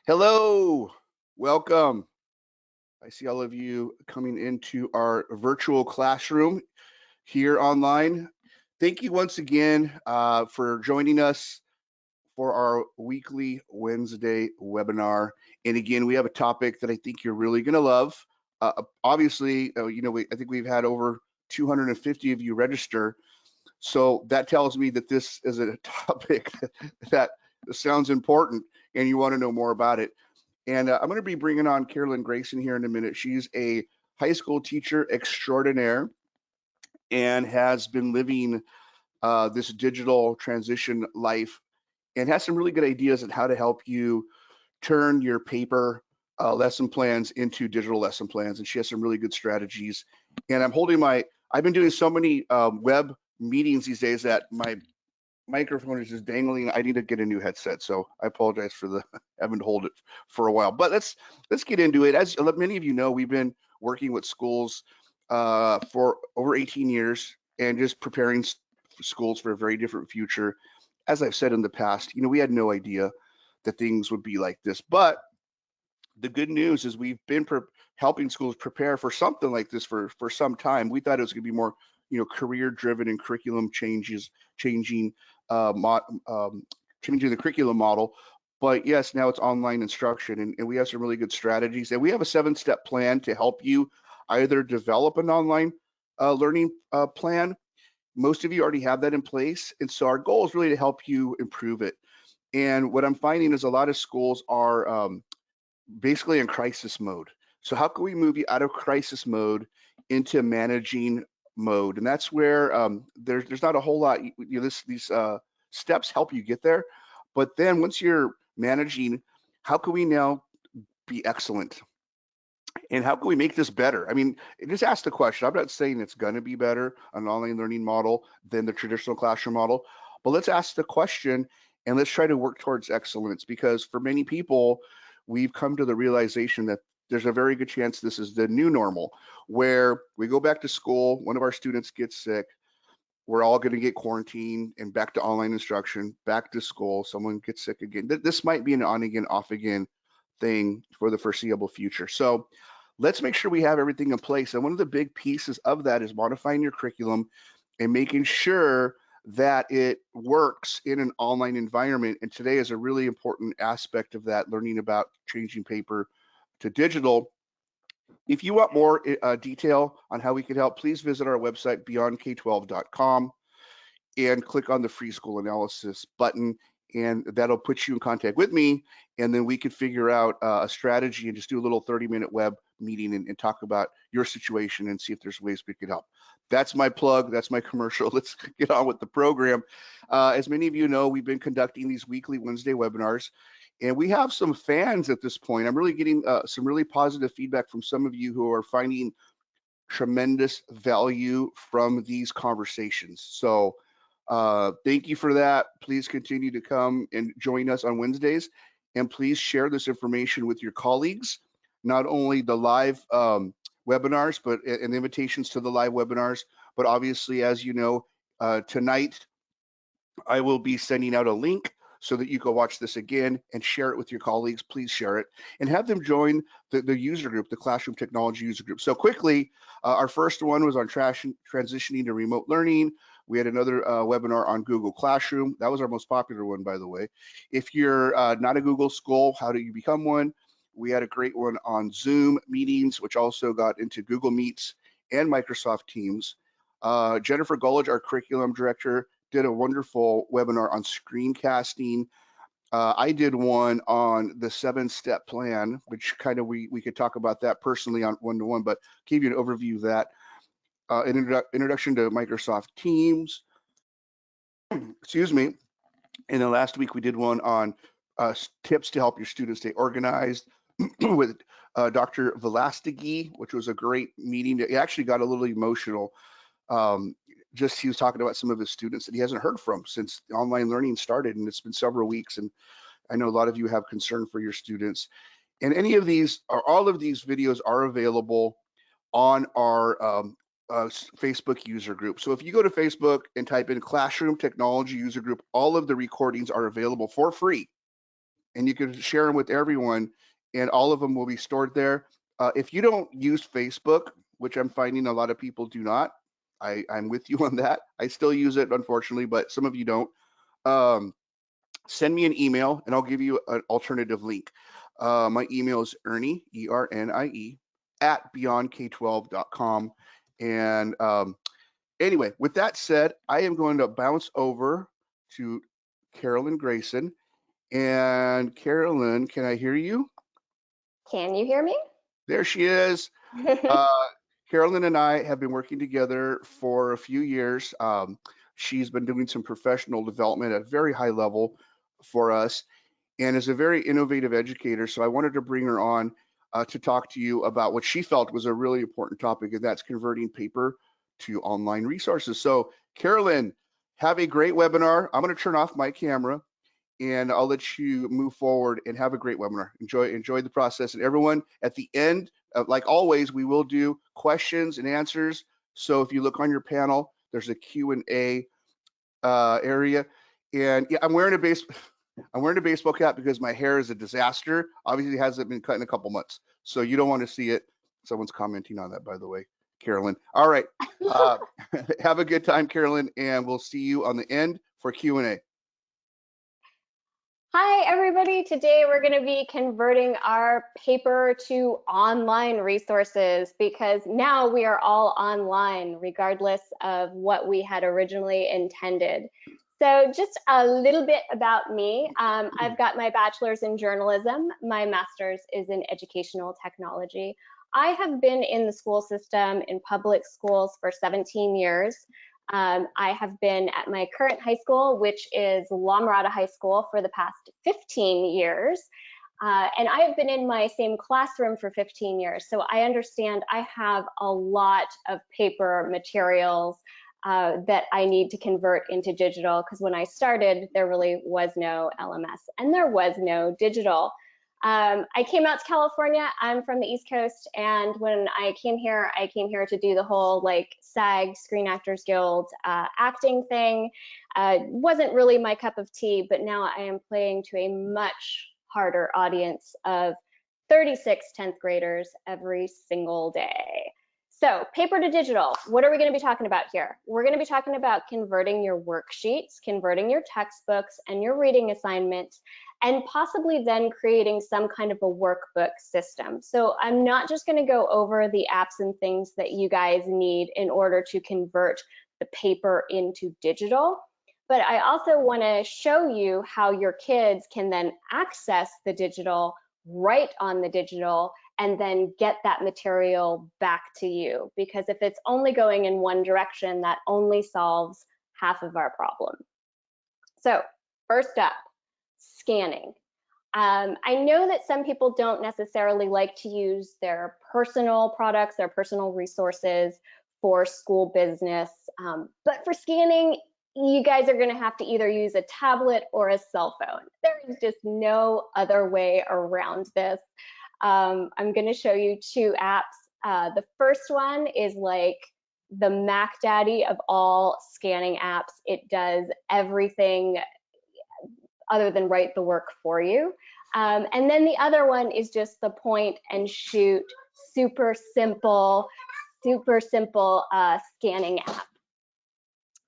Hello, welcome. I see all of you coming into our virtual classroom here online. Thank you once again for joining us for our weekly Wednesday webinar. And again, we have a topic that I think you're really going to love. Obviously, I think we've had over 250 of you register. So that tells me that this is a topic that sounds important and you want to know more about it. And I'm going to be bringing on Carolyn Grayson here in a minute. She's a high school teacher extraordinaire and has been living this digital transition life and has some really good ideas on how to help you turn your paper lesson plans into digital lesson plans. And she has some really good strategies. And I've been doing so many web meetings these days that my microphone is just dangling. I need to get a new headset, so I apologize for the having to hold it for a while. But let's get into it. As many of you know, we've been working with schools for over 18 years and just preparing schools for a very different future. As I've said in the past, we had no idea that things would be like this. But the good news is we've been helping schools prepare for something like this for some time. We thought it was going to be more, career driven and curriculum changing, uh, mo- um, changing the curriculum model. But yes, now it's online instruction, and we have some really good strategies, and we have a 7-step plan to help you either develop an online learning plan. Most of you already have that in place, and so our goal is really to help you improve it. And what I'm finding is a lot of schools are basically in crisis mode. So how can we move you out of crisis mode into managing mode? And that's where there's not a whole lot. These steps help you get there, but then once you're managing, how can we now be excellent? And how can we make this better? I mean, just ask the question. I'm not saying it's going to be better, an online learning model, than the traditional classroom model, but let's ask the question and let's try to work towards excellence, because for many people, we've come to the realization that there's a very good chance this is the new normal, where we go back to school, one of our students gets sick, we're all going to get quarantined and back to online instruction, back to school, someone gets sick again. This might be an on again, off again thing for the foreseeable future. So let's make sure we have everything in place. And one of the big pieces of that is modifying your curriculum and making sure that it works in an online environment. And today is a really important aspect of that, learning about changing paper to digital. If you want more detail on how we can help, please visit our website, beyondk12.com, and click on the free school analysis button, and that'll put you in contact with me, and then we can figure out a strategy and just do a little 30-minute web meeting and talk about your situation and see if there's ways we could help. That's my plug. That's my commercial. Let's get on with the program. As many of you know, we've been conducting these weekly Wednesday webinars, and we have some fans at this point. I'm really getting some really positive feedback from some of you who are finding tremendous value from these conversations. So thank you for that. Please continue to come and join us on Wednesdays, and please share this information with your colleagues, not only the live webinars, but and invitations to the live webinars, but obviously, as you know, tonight I will be sending out a link so that you can watch this again and share it with your colleagues. Please share it and have them join the user group, the Classroom Technology user group. So quickly, our first one was on transitioning to remote learning. We had another webinar on Google Classroom. That was our most popular one, by the way. If you're not a Google school, how do you become one? We had a great one on Zoom meetings, which also got into Google Meets and Microsoft Teams. Jennifer Gullidge, our curriculum director, did a wonderful webinar on screencasting. I did one on the 7-step plan, which kind of we could talk about that personally on one-to-one, but give you an overview of that. An introduction to Microsoft Teams, excuse me. And then last week we did one on tips to help your students stay organized with Dr. Velastegui, which was a great meeting. It actually got a little emotional. Just he was talking about some of his students that he hasn't heard from since online learning started, and it's been several weeks. And I know a lot of you have concern for your students. And any of these, or all of these videos are available on our Facebook user group. So if you go to Facebook and type in Classroom Technology User Group, all of the recordings are available for free and you can share them with everyone, and all of them will be stored there. If you don't use Facebook, which I'm finding a lot of people do not, I'm with you on that. I still use it, unfortunately, but some of you don't. Um, Send me an email and I'll give you an alternative link. My email is Ernie, ERNIE, at beyondk12.com. And anyway, with that said, I am going to bounce over to Carolyn Grayson. And Carolyn, can I hear you? Can you hear me? There she is. Uh, Carolyn and I have been working together for a few years. She's been doing some professional development at a very high level for us and is a very innovative educator. So I wanted to bring her on to talk to you about what she felt was a really important topic, and that's converting paper to online resources. So, Carolyn, have a great webinar. I'm going to turn off my camera and I'll let you move forward and have a great webinar. Enjoy the process. And everyone, at the end, like always, we will do questions and answers. So if you look on your panel, there's a Q&A area. And yeah, I'm wearing a baseball cap because my hair is a disaster. Obviously, it hasn't been cut in a couple months, so you don't want to see it. Someone's commenting on that, by the way, Carolyn. All right, have a good time, Carolyn, and we'll see you on the end for Q&A. Hi, everybody. Today we're going to be converting our paper to online resources because now we are all online, regardless of what we had originally intended. So just a little bit about me. I've got my bachelor's in journalism. My master's is in educational technology. I have been in the school system in public schools for 17 years. I have been at my current high school, which is La Mirada High School, for the past 15 years. And I have been in my same classroom for 15 years. So I understand I have a lot of paper materials that I need to convert into digital, because when I started, there really was no LMS and there was no digital. I came out to California. I'm from the East Coast, and when I came here to do the whole like SAG, Screen Actors Guild acting thing. Wasn't really my cup of tea, but now I am playing to a much harder audience of 36 10th graders every single day. So paper to digital, what are we going to be talking about here? We're going to be talking about converting your worksheets, converting your textbooks and your reading assignments, and possibly then creating some kind of a workbook system. So I'm not just going to go over the apps and things that you guys need in order to convert the paper into digital, but I also want to show you how your kids can then access the digital, write on the digital, and then get that material back to you. Because if it's only going in one direction, that only solves half of our problem. So first up, scanning. I know that some people don't necessarily like to use their personal products, their personal resources for school business, but for scanning, you guys are going to have to either use a tablet or a cell phone. There is just no other way around this. I'm going to show you two apps. The first one is like the Mac Daddy of all scanning apps. It does everything other than write the work for you. And then the other one is just the point and shoot, super simple scanning app.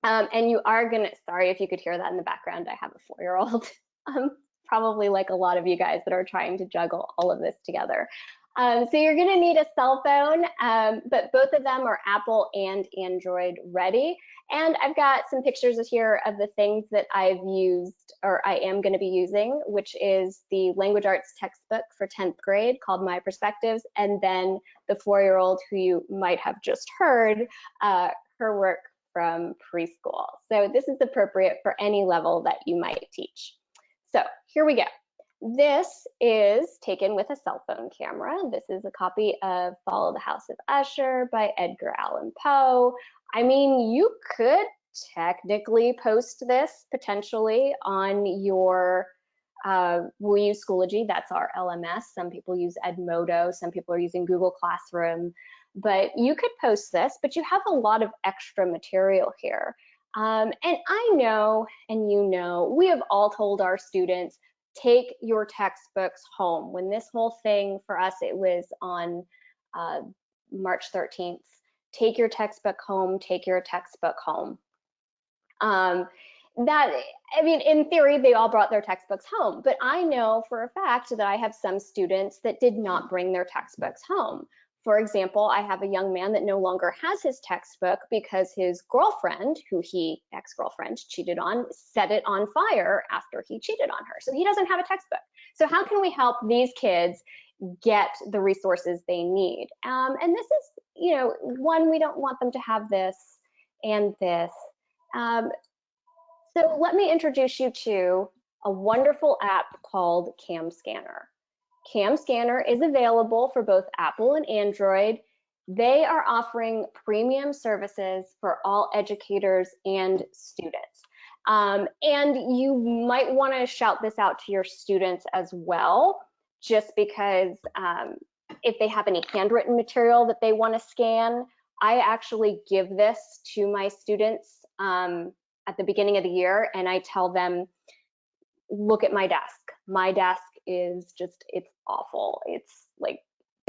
And you are gonna, sorry if you could hear that in the background, I have a 4-year-old, probably like a lot of you guys that are trying to juggle all of this together. So you're gonna need a cell phone, but both of them are Apple and Android ready. And I've got some pictures here of the things that I've used or I am going to be using, which is the language arts textbook for 10th grade called My Perspectives, and then the 4-year-old who you might have just heard, her work from preschool. So this is appropriate for any level that you might teach. So here we go. This is taken with a cell phone camera. This is a copy of Follow the House of Usher by Edgar Allan Poe. I mean, you could technically post this potentially on your, we use Schoology, that's our LMS. Some people use Edmodo, some people are using Google Classroom, but you could post this, but you have a lot of extra material here. And I know, and you know, we have all told our students, take your textbooks home. When this whole thing, for us, it was on March 13th. Take your textbook home, take your textbook home. I mean, in theory, they all brought their textbooks home, but I know for a fact that I have some students that did not bring their textbooks home. For example, I have a young man that no longer has his textbook because his girlfriend, ex-girlfriend, cheated on, set it on fire after he cheated on her. So he doesn't have a textbook. So how can we help these kids get the resources they need? And this is, you know, one, we don't want them to have this and this. So let me introduce you to a wonderful app called CamScanner. CamScanner is available for both Apple and Android. They are offering premium services for all educators and students. And you might want to shout this out to your students as well, just because if they have any handwritten material that they want to scan, I actually give this to my students at the beginning of the year, and I tell them, look at my desk. My desk is just, it's awful. It's like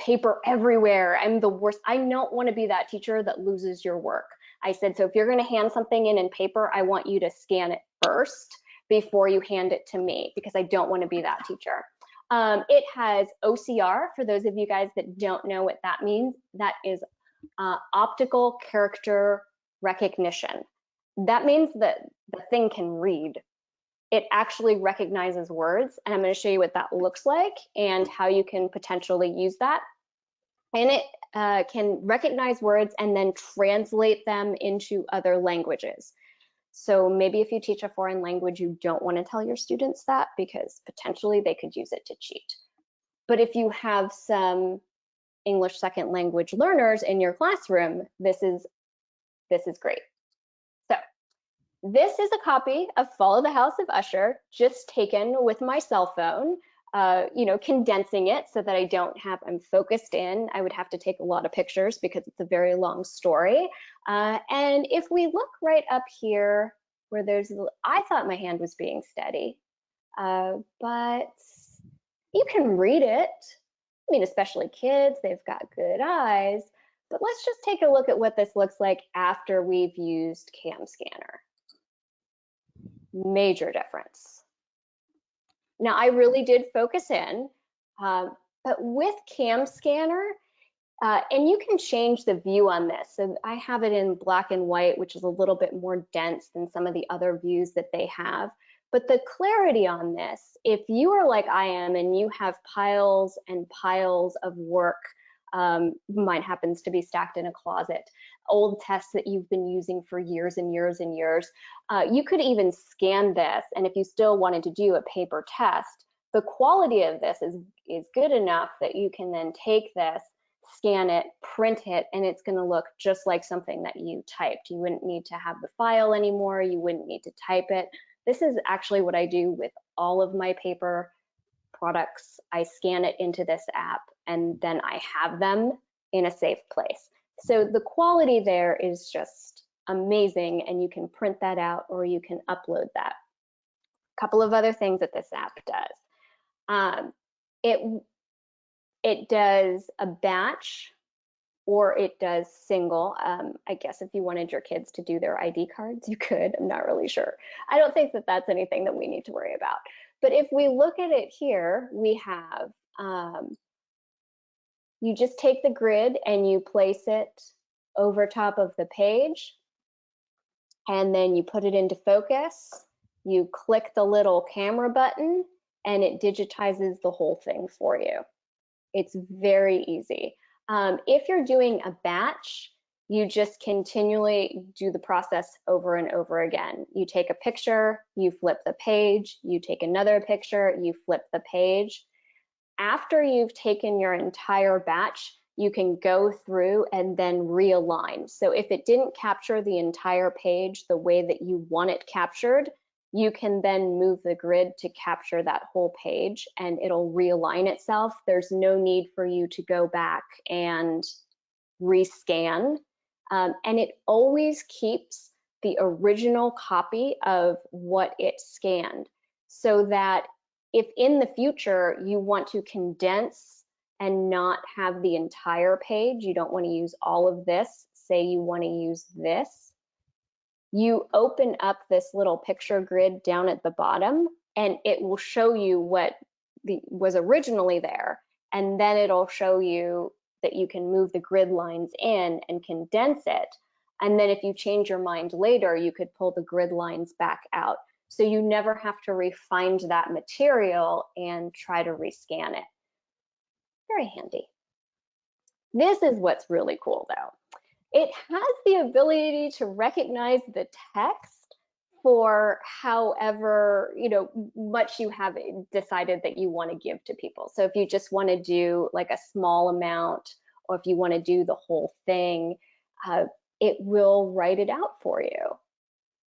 paper everywhere. I'm the worst. I don't want to be that teacher that loses your work. I said, so if you're going to hand something in paper, I want you to scan it first before you hand it to me, because I don't want to be that teacher. It has OCR, for those of you guys that don't know what that means. That is optical character recognition. That means that the thing can read. It actually recognizes words, and I'm going to show you what that looks like and how you can potentially use that. And it can recognize words and then translate them into other languages. So maybe if you teach a foreign language, you don't want to tell your students that, because potentially they could use it to cheat. But if you have some English second language learners in your classroom, this is great. So this is a copy of Follow the House of Usher, just taken with my cell phone, you know, condensing it so that I'm focused in. I would have to take a lot of pictures because it's a very long story. And if we look right up here where I thought my hand was being steady, but you can read it. I mean, especially kids, they've got good eyes. But let's just take a look at what this looks like after we've used CamScanner. Major difference. Now, I really did focus in, but with CamScanner, and you can change the view on this. So I have it in black and white, which is a little bit more dense than some of the other views that they have. But the clarity on this, if you are like I am and you have piles and piles of work, mine happens to be stacked in a closet, old tests that you've been using for years and years and years, you could even scan this. And if you still wanted to do a paper test, the quality of this is good enough that you can then take this, scan it, print it, and it's going to look just like something that you typed. You wouldn't need to have the file anymore. You wouldn't need to type it. This is actually what I do with all of my paper products. I scan it into this app, and then I have them in a safe place. So the quality there is just amazing, and you can print that out or you can upload that. A couple of other things that this app does. It does a batch, or it does single. I guess if you wanted your kids to do their ID cards, you could. I'm not really sure. I don't think that that's anything that we need to worry about. But if we look at it here, we have, you just take the grid and you place it over top of the page, and then you put it into focus. You click the little camera button, and it digitizes the whole thing for you. It's very easy. If you're doing a batch, you just continually do the process over and over again. You take a picture, you flip the page, you take another picture, you flip the page. After you've taken your entire batch, you can go through and then realign. So if it didn't capture the entire page the way that you want it captured, you can then move the grid to capture that whole page, and it'll realign itself. There's no need for you to go back and rescan. And it always keeps the original copy of what it scanned, so that if in the future you want to condense and not have the entire page, you don't want to use all of this, say you want to use this, you open up this little picture grid down at the bottom, and it will show you what was originally there, and then it'll show you that you can move the grid lines in and condense it. And then if you change your mind later, you could pull the grid lines back out. So you never have to refind that material and try to rescan it. Very handy. This is what's really cool though. It has the ability to recognize the text for however much you have decided that you want to give to people. So if you just want to do like a small amount, or if you want to do the whole thing, it will write it out for you.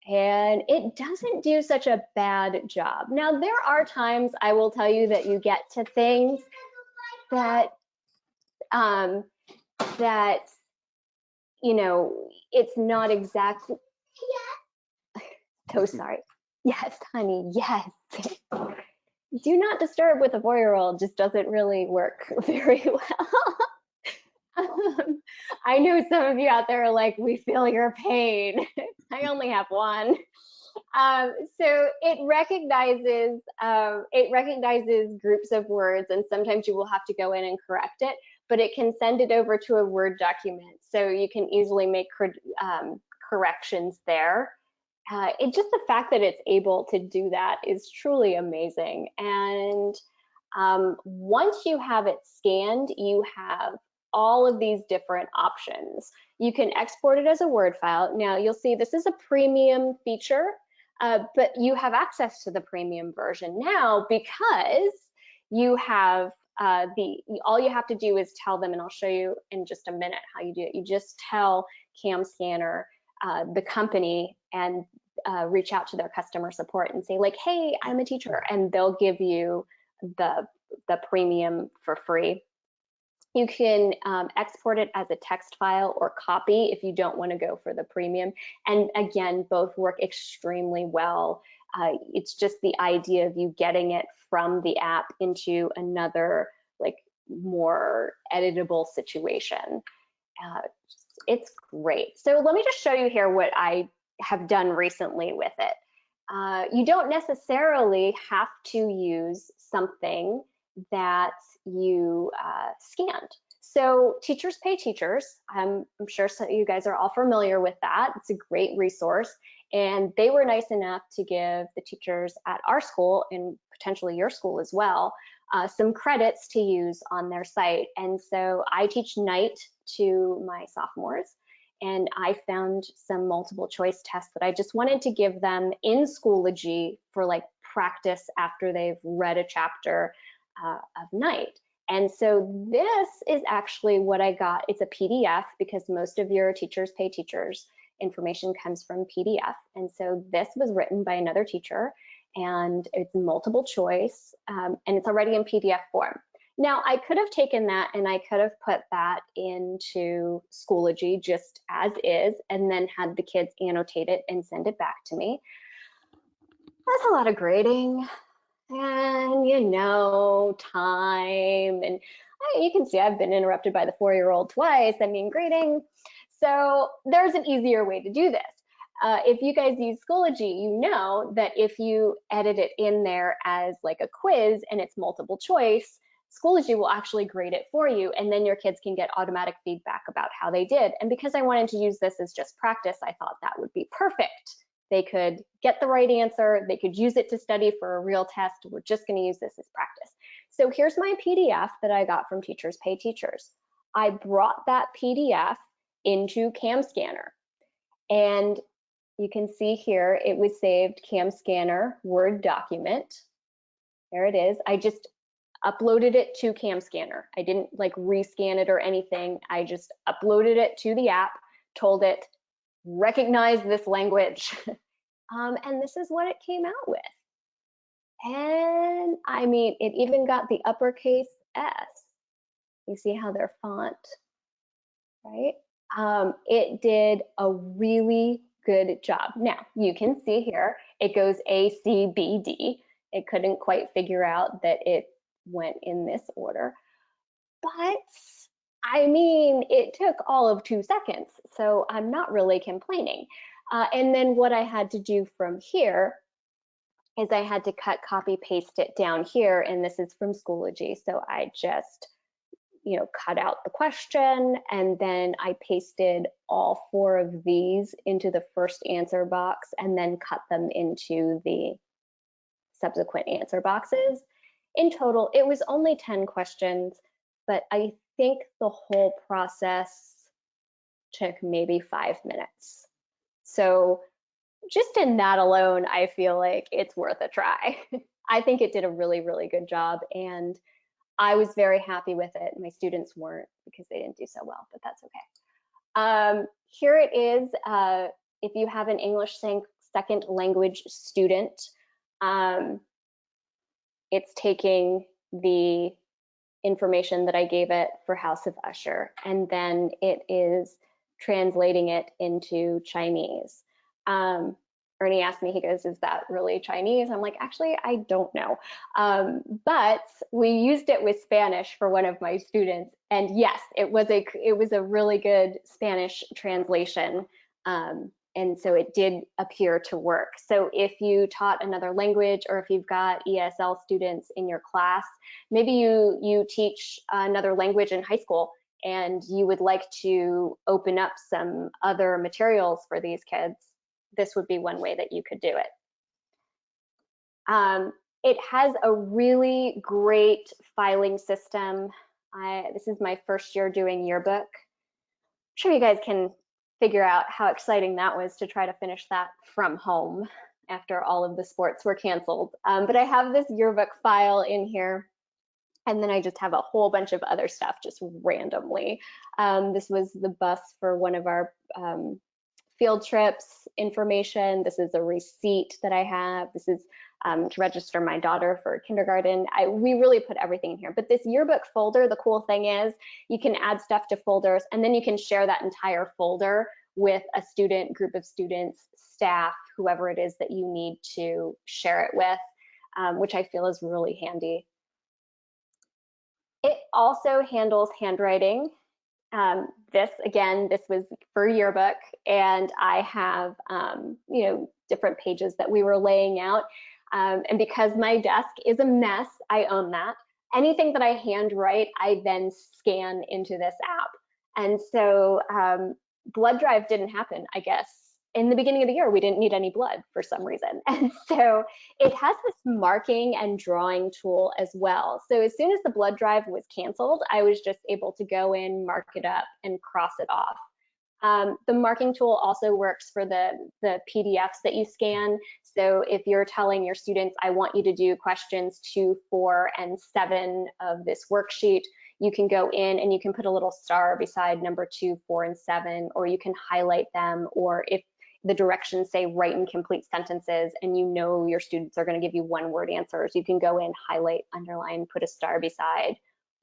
And it doesn't do such a bad job. Now, there are times, I will tell you, that you get to things that it's not exactly. So sorry. Yes, honey, yes. Do not disturb with a 4-year-old just doesn't really work very well. I know some of you out there are like, we feel your pain. I only have one. So it recognizes groups of words, and sometimes you will have to go in and correct it, but it can send it over to a Word document, so you can easily make corrections there. Just the fact that it's able to do that is truly amazing. And once you have it scanned, you have all of these different options. You can export it as a Word file. Now you'll see this is a premium feature, but you have access to the premium version now because you have all you have to do is tell them, and I'll show you in just a minute how you do it. You just tell CamScanner, the company, and reach out to their customer support and say like, hey, I'm a teacher, and they'll give you the premium for free. You can export it as a text file or copy if you don't want to go for the premium. And again, both work extremely well. It's just the idea of you getting it from the app into another, like, more editable situation. It's great. So let me just show you here what I have done recently with it. You don't necessarily have to use something that you scanned. So Teachers Pay Teachers, I'm sure some of you guys are all familiar with that. It's a great resource, and they were nice enough to give the teachers at our school, and potentially your school as well, some credits to use on their site. And so I teach night to my sophomores, and I found some multiple choice tests that I just wanted to give them in Schoology for like practice after they've read a chapter of night. And so this is actually what I got. It's a PDF because most of your Teachers Pay Teachers information comes from PDF. And so this was written by another teacher, and it's multiple choice, and it's already in PDF form. Now, I could have taken that and I could have put that into Schoology just as is, and then had the kids annotate it and send it back to me. That's a lot of grading, and time, and you can see I've been interrupted by the 4-year-old twice. I mean, grading. So there's an easier way to do this. If you guys use Schoology, you know that if you edit it in there as like a quiz and it's multiple choice, Schoology will actually grade it for you, and then your kids can get automatic feedback about how they did. And because I wanted to use this as just practice, I thought that would be perfect. They could get the right answer, they could use it to study for a real test. We're just going to use this as practice. So here's my PDF that I got from Teachers Pay Teachers. I brought that PDF into CamScanner, and you can see here it was saved CamScanner Word document. There it is. I just uploaded it to CamScanner. I didn't like rescan it or anything. I just uploaded it to the app, told it, recognize this language. And this is what it came out with. And I mean, it even got the uppercase S. You see how they're font, right? It did a really good job. Now, you can see here, it goes A, C, B, D. It couldn't quite figure out that it went in this order. But I mean, it took all of 2 seconds, so I'm not really complaining. And then what I had to do from here is I had to cut, copy, paste it down here, and this is from Schoology. So I just, cut out the question, and then I pasted all 4 of these into the first answer box and then cut them into the subsequent answer boxes. In total, it was only 10 questions, but I think the whole process took maybe 5 minutes. So just in that alone, I feel like it's worth a try. I think it did a really, really good job, and I was very happy with it. My students weren't because they didn't do so well, but that's okay. Here it is. If you have an English second language student, it's taking the information that I gave it for House of Usher, and then it is translating it into Chinese. Ernie asked me, he goes, "Is that really Chinese?" I'm like, actually, I don't know. But we used it with Spanish for one of my students, and yes, it was a really good Spanish translation. And so it did appear to work. So if you taught another language, or if you've got ESL students in your class, maybe you teach another language in high school and you would like to open up some other materials for these kids, this would be one way that you could do it. It has a really great filing system. This is my first year doing yearbook. I'm sure you guys can figure out how exciting that was to try to finish that from home after all of the sports were canceled. But I have this yearbook file in here, and then I just have a whole bunch of other stuff just randomly. This was the bus for one of our field trips information. This is a receipt that I have. This is to register my daughter for kindergarten. We really put everything in here. But this yearbook folder, the cool thing is you can add stuff to folders, and then you can share that entire folder with a student, group of students, staff, whoever it is that you need to share it with, which I feel is really handy. It also handles handwriting. This was for yearbook, and I have, different pages that we were laying out. And because my desk is a mess, I own that. Anything that I handwrite, I then scan into this app. And so blood drive didn't happen, I guess. In the beginning of the year, we didn't need any blood for some reason. And so it has this marking and drawing tool as well. So as soon as the blood drive was canceled, I was just able to go in, mark it up, and cross it off. The marking tool also works for the PDFs that you scan. So if you're telling your students, I want you to do questions 2, 4, and 7 of this worksheet, you can go in and you can put a little star beside number 2, 4, and 7, or you can highlight them, or if the directions say write and complete sentences and you know your students are going to give you one-word answers, you can go in, highlight, underline, put a star beside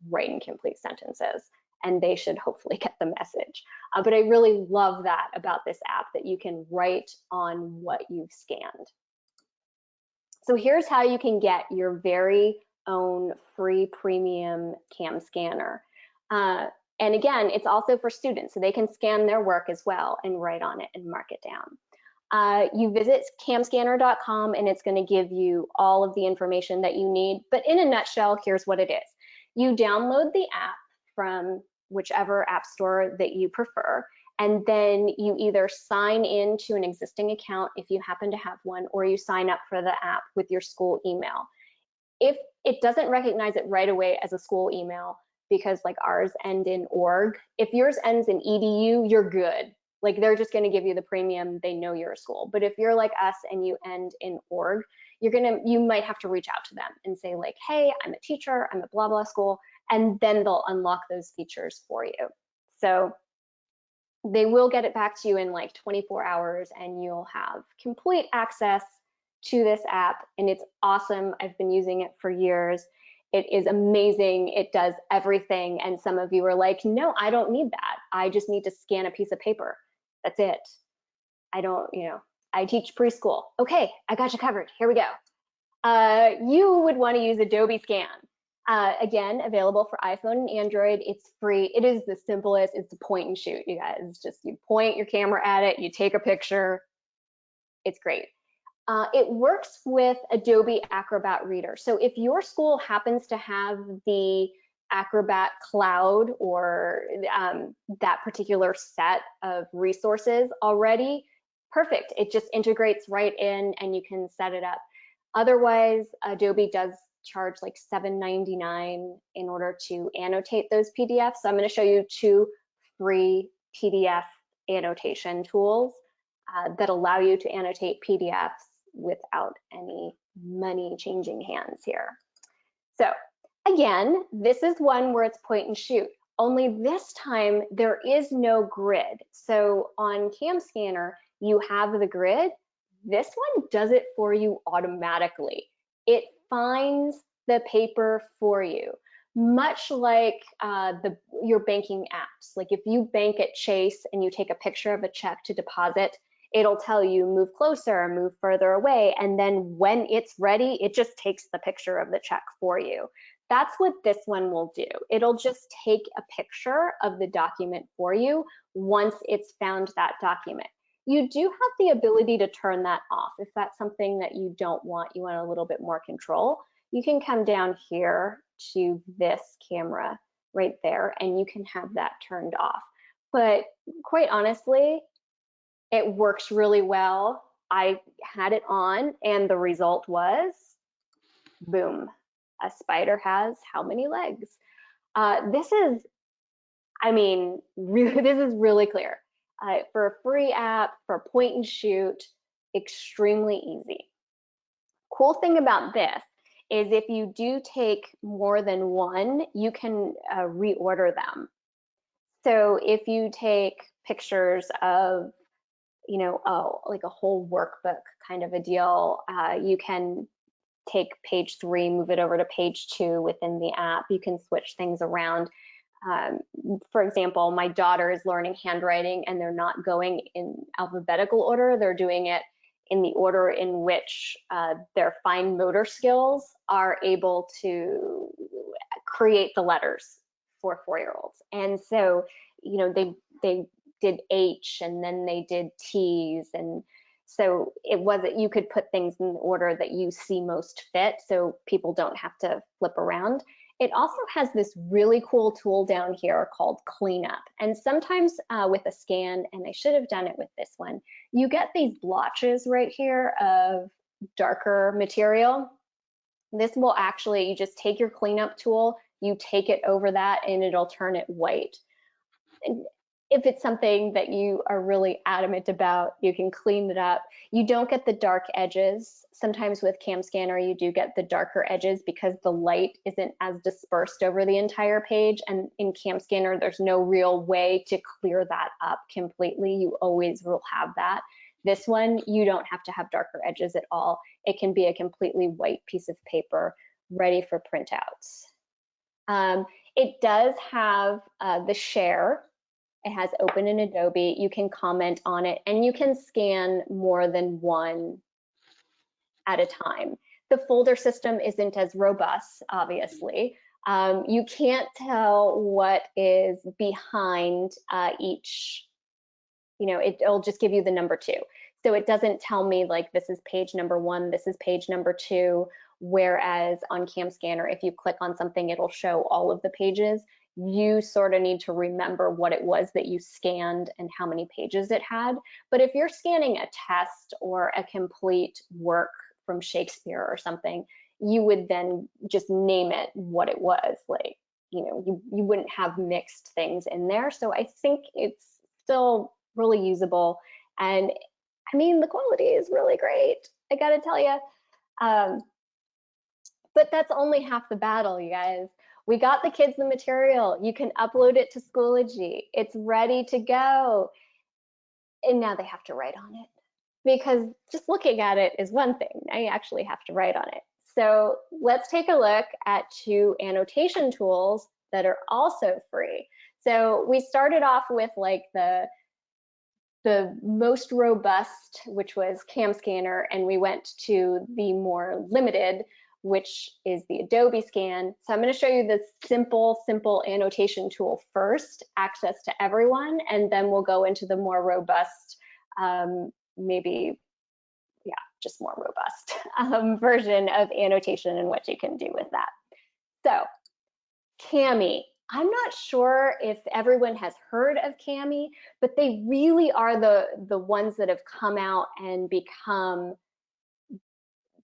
write and complete sentences, and they should hopefully get the message. But I really love that about this app, that you can write on what you've scanned. So here's how you can get your very own free premium CAM scanner. And again, it's also for students, so they can scan their work as well and write on it and mark it down. You visit camscanner.com and it's going to give you all of the information that you need. But in a nutshell, here's what it is. You download the app from whichever app store that you prefer, and then you either sign into an existing account if you happen to have one, or you sign up for the app with your school email. If it doesn't recognize it right away as a school email, because like ours end in org, if yours ends in edu, you're good. Like they're just going to give you the premium, they know you're a school. But if you're like us and you end in org, you might have to reach out to them and say like, hey, I'm a teacher, I'm at blah blah school, and then they'll unlock those features for you. So they will get it back to you in like 24 hours and you'll have complete access to this app, and it's awesome. I've been using it for years. It is amazing. It does everything. And some of you are like, no, I don't need that. I just need to scan a piece of paper. That's it. I don't, I teach preschool. Okay, I got you covered. Here we go. You would want to use Adobe Scan. Again, available for iPhone and Android. It's free. It is the simplest. It's a point and shoot, you guys. It's just you point your camera at it, you take a picture. It's great. It works with Adobe Acrobat Reader. So if your school happens to have the Acrobat Cloud or that particular set of resources already, perfect. It just integrates right in and you can set it up. Otherwise, Adobe does charge like $7.99 in order to annotate those PDFs. So I'm going to show you 2 free PDF annotation tools that allow you to annotate PDFs without any money changing hands here. So again, this is one where it's point and shoot. Only this time there is no grid. So on CamScanner, you have the grid. This one does it for you automatically. It finds the paper for you, much like your banking apps. Like if you bank at Chase and you take a picture of a check to deposit, it'll tell you move closer, move further away, and then when it's ready, it just takes the picture of the check for you. That's what this one will do. It'll just take a picture of the document for you once it's found that document. You do have the ability to turn that off. If that's something that you don't want, you want a little bit more control, you can come down here to this camera right there and you can have that turned off. But quite honestly, it works really well. I had it on and the result was, boom, a spider has how many legs? This is, I mean, really, this is really clear. For a free app, for point and shoot, extremely easy. Cool thing about this is if you do take more than one, you can reorder them. So if you take pictures of, you know, like a whole workbook kind of a deal, you can take page 3, move it over to page 2 within the app. You can switch things around. For example, my daughter is learning handwriting and they're not going in alphabetical order. They're doing it in the order in which their fine motor skills are able to create the letters for 4-year-olds. And so, you know, they did H and then they did T's, and so it wasn't, you could put things in the order that you see most fit so people don't have to flip around. It also has this really cool tool down here called Cleanup. And sometimes with a scan, and I should have done it with this one, you get these blotches right here of darker material. This will actually, you just take your cleanup tool, you take it over that and it'll turn it white. And if it's something that you are really adamant about, you can clean it up. You don't get the dark edges. Sometimes with CamScanner, you do get the darker edges because the light isn't as dispersed over the entire page. And in CamScanner, there's no real way to clear that up completely. You always will have that. This one, you don't have to have darker edges at all. It can be a completely white piece of paper ready for printouts. It does have the share. It has open in Adobe. You can comment on it and you can scan more than one at a time. The folder system isn't as robust, obviously. You can't tell what is behind each, you know, it'll just give you the number 2. So it doesn't tell me like this is page number 1, this is page number 2, whereas on CamScanner, if you click on something, it'll show all of the pages. You sort of need to remember what it was that you scanned and how many pages it had. But if you're scanning a test or a complete work from Shakespeare or something, you would then just name it what it was. Like, you know, you wouldn't have mixed things in there. So I think it's still really usable. And I mean, the quality is really great, I gotta tell you. But that's only half the battle, you guys. We got the kids the material. You can upload it to Schoology. It's ready to go. And now they have to write on it, because just looking at it is one thing. Now you actually have to write on it. So let's take a look at 2 annotation tools that are also free. So we started off with like the the most robust, which was CamScanner, and we went to the more limited, which is the Adobe Scan. So I'm going to show you the simple annotation tool first, access to everyone, and then we'll go into the more robust, maybe, yeah, just more robust version of annotation and what you can do with that. So Kami. I'm not sure if everyone has heard of Kami, but they really are the ones that have come out and become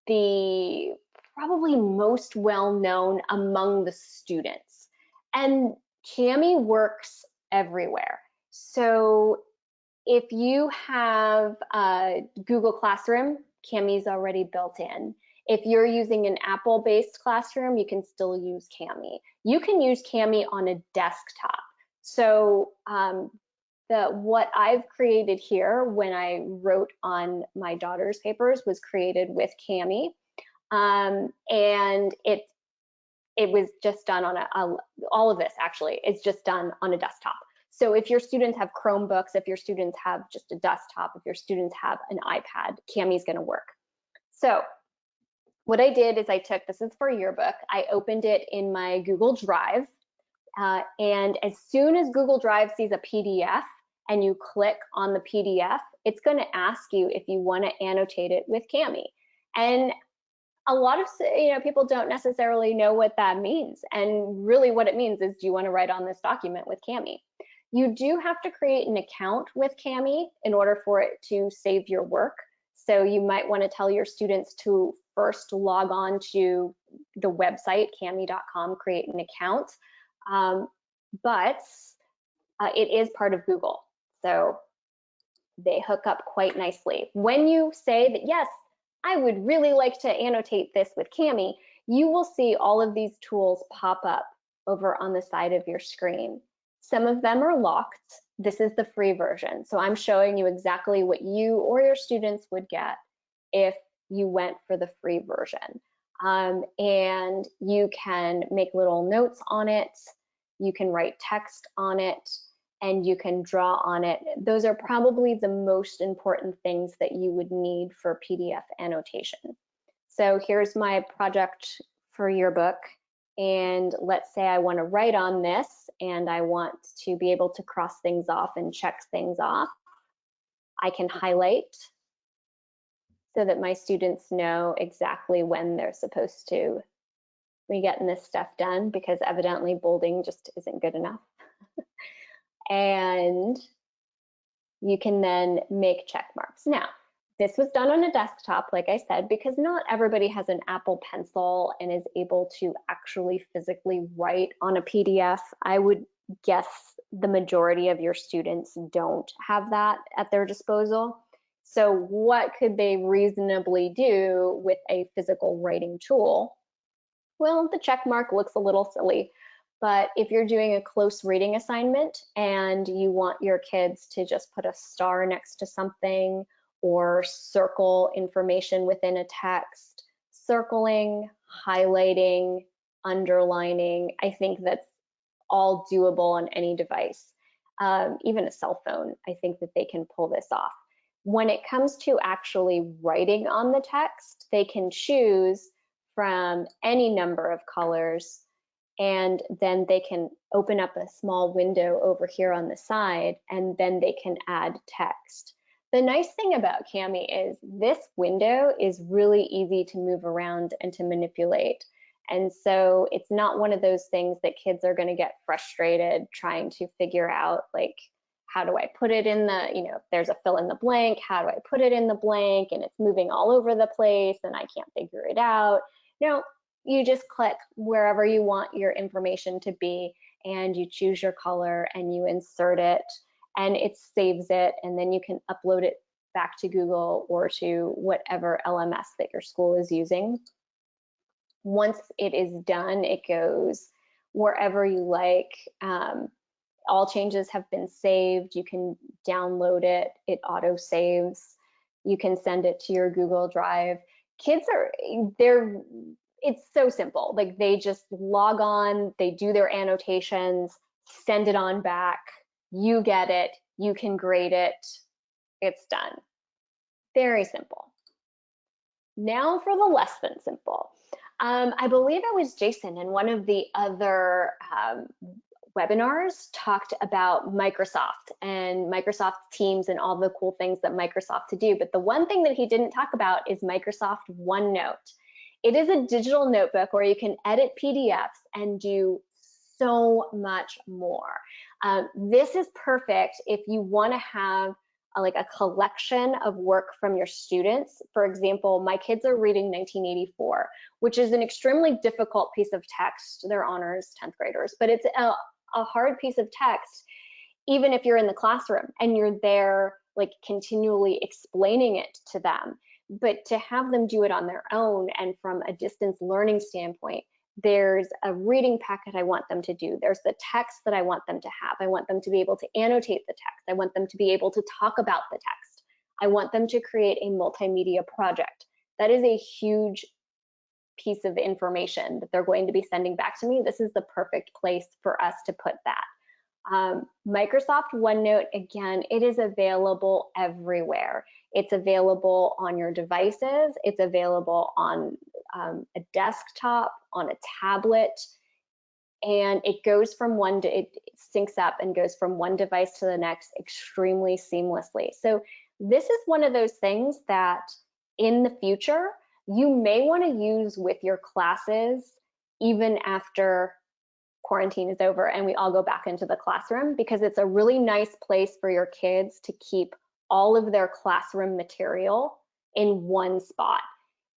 the probably most well-known among the students. And Kami works everywhere. So if you have Google Classroom, Kami's already built in. If you're using an Apple-based classroom, you can still use Kami. You can use Kami on a desktop. So what I've created here when I wrote on my daughter's papers was created with Kami. And it was just done on all of this actually, it's just done on a desktop. So if your students have Chromebooks, if your students have just a desktop, if your students have an iPad, Kami's gonna work. So what I did is I took, this is for yearbook, I opened it in my Google Drive. And as soon as Google Drive sees a PDF and you click on the PDF, it's gonna ask you if you wanna annotate it with Kami. And a lot of people don't necessarily know what that means. And really what it means is, do you wanna write on this document with Kami? You do have to create an account with Kami in order for it to save your work. So you might want to tell your students to first log on to the website, kami.com, create an account. But it is part of Google. So they hook up quite nicely. When you say that, yes, I would really like to annotate this with Kami, you will see all of these tools pop up over on the side of your screen. Some of them are locked. This is the free version. So I'm showing you exactly what you or your students would get if you went for the free version. And you can make little notes on it. You can write text on it, and you can draw on it. Those are probably the most important things that you would need for PDF annotation. So here's my project for yearbook. And let's say I want to write on this and I want to be able to cross things off and check things off. I can highlight so that my students know exactly when they're supposed to be getting this stuff done, because evidently bolding just isn't good enough. And you can then make check marks. Now, this was done on a desktop, like I said, because not everybody has an Apple Pencil and is able to actually physically write on a PDF. I would guess the majority of your students don't have that at their disposal. So what could they reasonably do with a physical writing tool? Well, the check mark looks a little silly, but if you're doing a close reading assignment and you want your kids to just put a star next to something or circle information within a text, circling, highlighting, underlining, I think that's all doable on any device. Even a cell phone, I think that they can pull this off. When it comes to actually writing on the text, they can choose from any number of colors, and then they can open up a small window over here on the side, and then they can add text. The nice thing about Kami is this window is really easy to move around and to manipulate. And so it's not one of those things that kids are going to get frustrated trying to figure out, like, how do I put it in the, if there's a fill in the blank, how do I put it in the blank, and it's moving all over the place and I can't figure it out. No, you just click wherever you want your information to be, and you choose your color and you insert it, and it saves it, and then you can upload it back to Google or to whatever LMS that your school is using. Once it is done, it goes wherever you like. All changes have been saved. You can download it. It auto saves. You can send it to your Google Drive. Kids it's so simple. Like, they just log on, they do their annotations, send it on back. You get it. You can grade it. it's done. Very simple. Now for the less than simple. I believe it was Jason in one of the other webinars talked about Microsoft and Microsoft Teams and all the cool things that Microsoft to do. But the one thing that he didn't talk about is Microsoft OneNote. It is a digital notebook where you can edit PDFs and do so much more. This is perfect if you want to have like a collection of work from your students. For example, my kids are reading 1984, which is an extremely difficult piece of text. They're honors 10th graders, but it's a hard piece of text, even if you're in the classroom and you're there like continually explaining it to them. But to have them do it on their own and from a distance learning standpoint, there's a reading packet I want them to do. There's the text that I want them to have. I want them to be able to annotate the text. I want them to be able to talk about the text. I want them to create a multimedia project. That is a huge piece of information that they're going to be sending back to me. This is the perfect place for us to put that. Microsoft OneNote, again, it is available everywhere. It's available on your devices. It's available on a desktop, on a tablet, and it goes from it syncs up and goes from one device to the next extremely seamlessly. So this is one of those things that in the future, you may want to use with your classes even after quarantine is over and we all go back into the classroom, because it's a really nice place for your kids to keep all of their classroom material in one spot.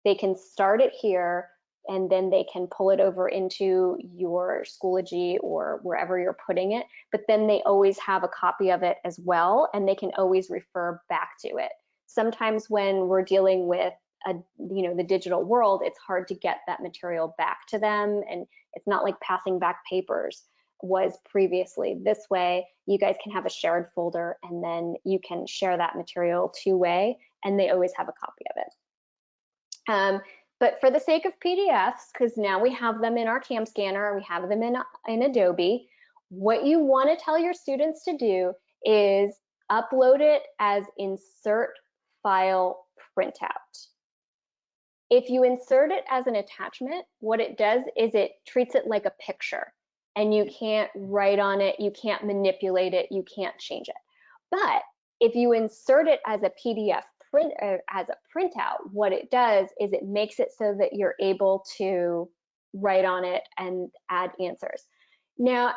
They can start it here and then they can pull it over into your Schoology or wherever you're putting it, but then they always have a copy of it as well, and they can always refer back to it. Sometimes when we're dealing with the digital world, it's hard to get that material back to them, and it's not like passing back papers was previously. This way, you guys can have a shared folder and then you can share that material two-way and they always have a copy of it. But for the sake of PDFs, because now we have them in our CAM scanner, we have them in Adobe, what you want to tell your students to do is upload it as insert file printout. If you insert it as an attachment, what it does is it treats it like a picture, and you can't write on it, you can't manipulate it, you can't change it. But if you insert it as a PDF as a printout, what it does is it makes it so that you're able to write on it and add answers. Now,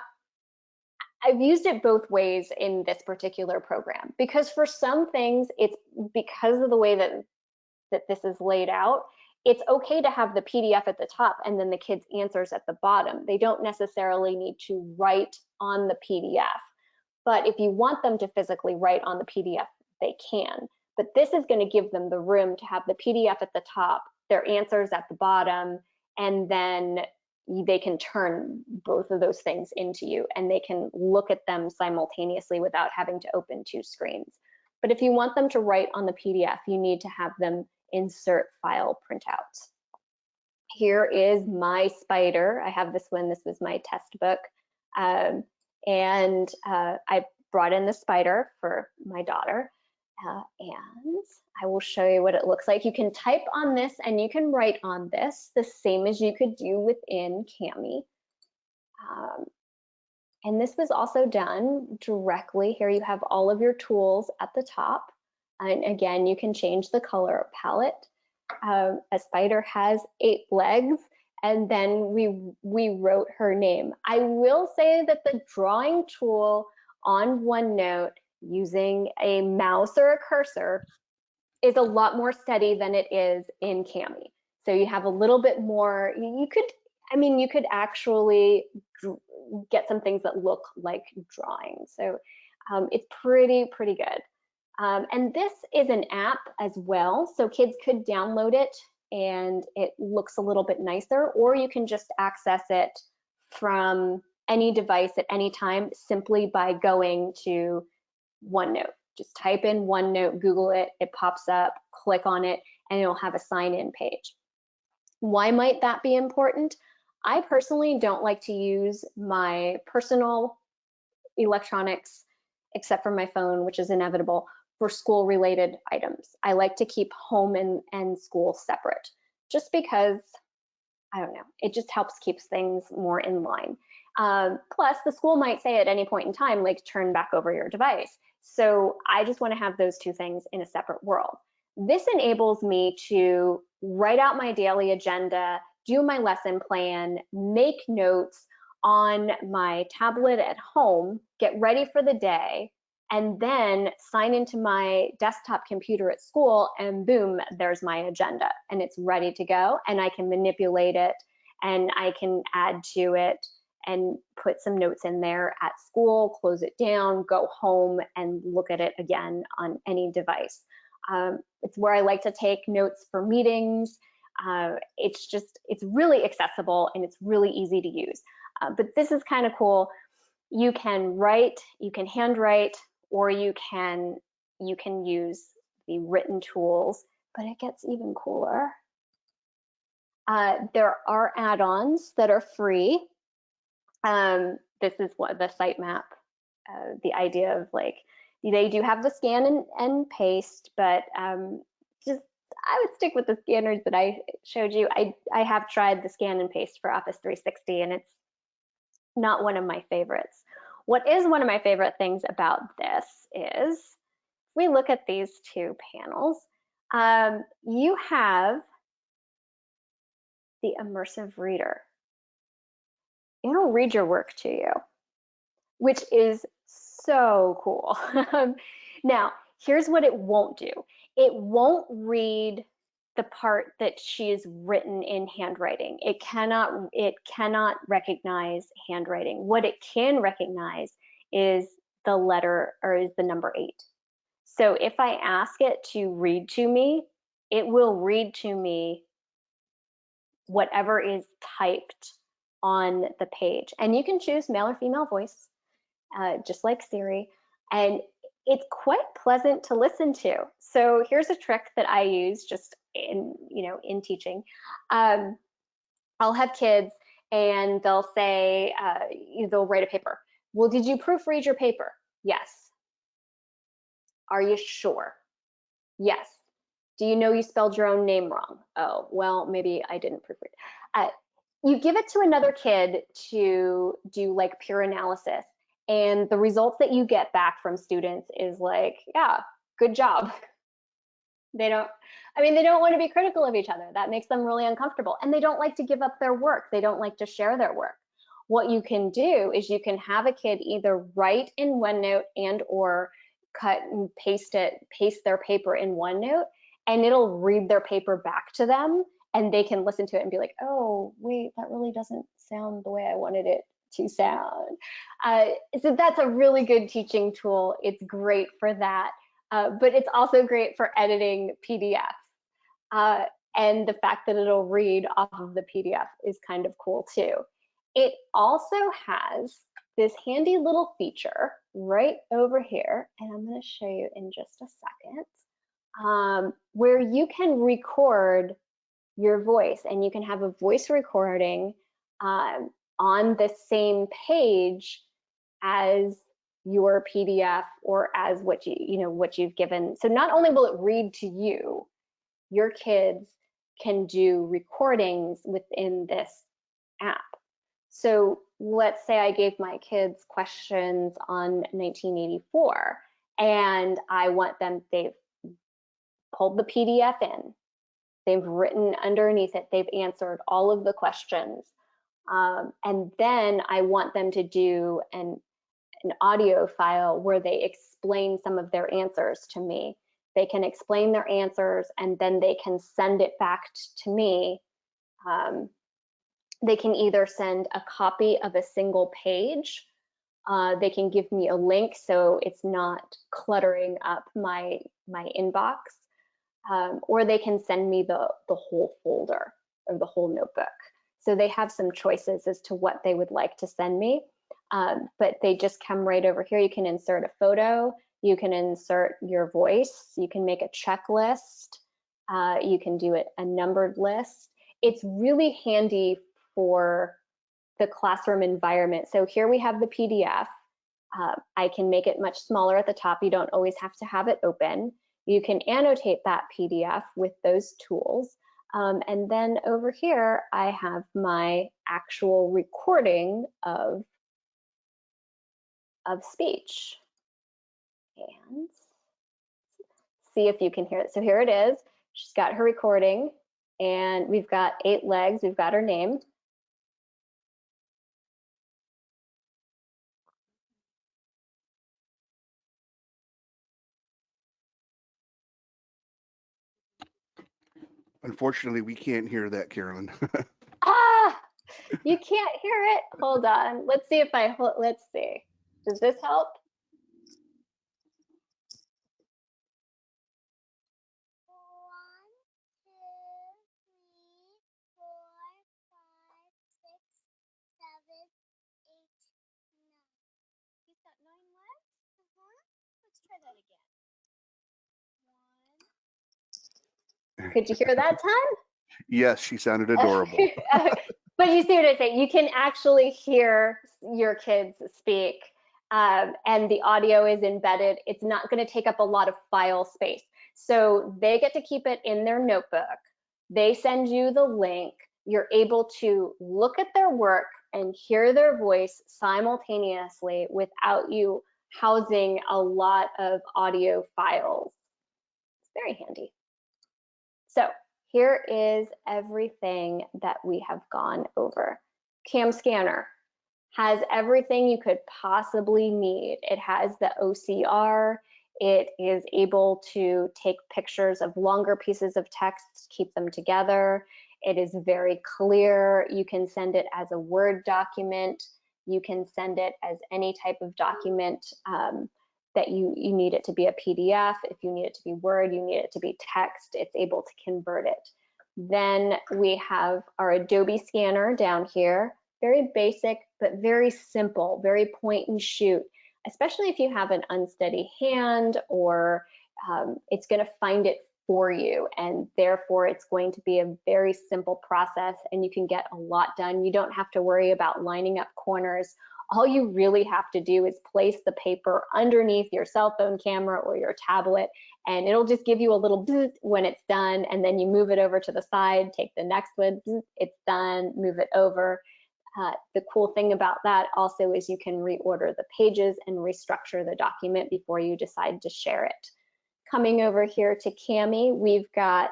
I've used it both ways in this particular program, because for some things, it's because of the way that this is laid out, it's okay to have the PDF at the top and then the kids' answers at the bottom. They don't necessarily need to write on the PDF. But if you want them to physically write on the PDF, they can. But this is going to give them the room to have the PDF at the top, their answers at the bottom, and then they can turn both of those things into you, and they can look at them simultaneously without having to open two screens. But if you want them to write on the PDF, you need to have them insert file printout. Here is my spider. I have this one. This was my test book. I brought in the spider for my daughter. And I will show you what it looks like. You can type on this and you can write on this the same as you could do within Kami. And this was also done directly. Here you have all of your tools at the top. And again, you can change the color palette. A spider has 8 legs, and then we wrote her name. I will say that the drawing tool on OneNote using a mouse or a cursor is a lot more steady than it is in Kami. So you have a little bit more, you could actually get some things that look like drawing. So it's pretty good. And this is an app as well, so kids could download it and it looks a little bit nicer, or you can just access it from any device at any time simply by going to OneNote. Just type in OneNote, Google it, it pops up, click on it, and it'll have a sign-in page. Why might that be important? I personally don't like to use my personal electronics, except for my phone, which is inevitable, for school related items. I like to keep home and school separate just because, I don't know, it just helps keeps things more in line. Plus, the school might say at any point in time, like, turn back over your device. So I just want to have those two things in a separate world. This enables me to write out my daily agenda, do my lesson plan, make notes on my tablet at home, get ready for the day, and then sign into my desktop computer at school, and boom, there's my agenda, and it's ready to go, and I can manipulate it, and I can add to it and put some notes in there at school, close it down, go home, and look at it again on any device. It's where I like to take notes for meetings. It's really accessible and it's really easy to use. But this is kind of cool. You can write, you can handwrite, or you can use the written tools, but it gets even cooler. There are add-ons that are free. This is what the sitemap, the idea of, like, they do have the scan and paste, but just I would stick with the scanners that I showed you. I have tried the scan and paste for Office 360, and it's not one of my favorites. What is one of my favorite things about this is, if we look at these two panels, you have the immersive reader. It'll read your work to you, which is so cool. Now, here's what it won't do. It won't read the part that she's written in handwriting. It cannot recognize handwriting. What it can recognize is the letter, or is the number 8. So if I ask it to read to me, it will read to me whatever is typed on the page. And you can choose male or female voice, just like Siri. And it's quite pleasant to listen to. So here's a trick that I use just in teaching. I'll have kids and they'll say, they'll write a paper. Well, did you proofread your paper? Yes. Are you sure? Yes. Do you know you spelled your own name wrong? Oh, well, maybe I didn't proofread. You give it to another kid to do like peer analysis, and the results that you get back from students is like, yeah, good job. They don't want to be critical of each other. That makes them really uncomfortable. And they don't like to give up their work. They don't like to share their work. What you can do is you can have a kid either write in OneNote and or cut and paste their paper in OneNote, and it'll read their paper back to them, and they can listen to it and be like, oh, wait, that really doesn't sound the way I wanted it to sound. So that's a really good teaching tool. It's great for that. But it's also great for editing PDFs. And the fact that it'll read off of the PDF is kind of cool too. It also has this handy little feature right over here, and I'm going to show you in just a second, where you can record your voice, and you can have a voice recording on the same page as your PDF or as what you've given. So not only will it read to you, your kids can do recordings within this app. So let's say I gave my kids questions on 1984, and I want them, they've pulled the PDF in, they've written underneath it, they've answered all of the questions, and then I want them to do an audio file where they explain some of their answers to me. They can explain their answers, and then they can send it back to me. They can either send a copy of a single page. They can give me a link so it's not cluttering up my inbox, or they can send me the whole folder or the whole notebook. So they have some choices as to what they would like to send me. But they just come right over here. You can insert a photo, you can insert your voice, you can make a checklist, you can do a numbered list. It's really handy for the classroom environment. So here we have the PDF. I can make it much smaller at the top. You don't always have to have it open. You can annotate that PDF with those tools. And then over here, I have my actual recording of speech. And see if you can hear it. So here it is. She's got her recording, and we've got 8 legs. We've got her name. Unfortunately, we can't hear that, Carolyn. Ah, you can't hear it. Hold on. Let's see if let's see. Does this help? Could you hear that time? Yes, she sounded adorable. But you see what I say? You can actually hear your kids speak, and the audio is embedded. It's not going to take up a lot of file space. So they get to keep it in their notebook. They send you the link. You're able to look at their work and hear their voice simultaneously without you housing a lot of audio files. It's very handy. So here is everything that we have gone over. Cam Scanner has everything you could possibly need. It has the OCR. It is able to take pictures of longer pieces of text, keep them together. It is very clear. You can send it as a Word document. You can send it as any type of document that you need it to be a PDF. If you need it to be Word, you need it to be text, it's able to convert it. Then we have our Adobe scanner down here. Very basic, but very simple, very point and shoot, especially if you have an unsteady hand, or it's going to find it for you, and therefore it's going to be a very simple process, and you can get a lot done. You don't have to worry about lining up corners. All you really have to do is place the paper underneath your cell phone camera or your tablet, and it'll just give you a little bzz when it's done, and then you move it over to the side, take the next one, bzz, it's done, move it over. The cool thing about that also is you can reorder the pages and restructure the document before you decide to share it. Coming over here to Kami, we've got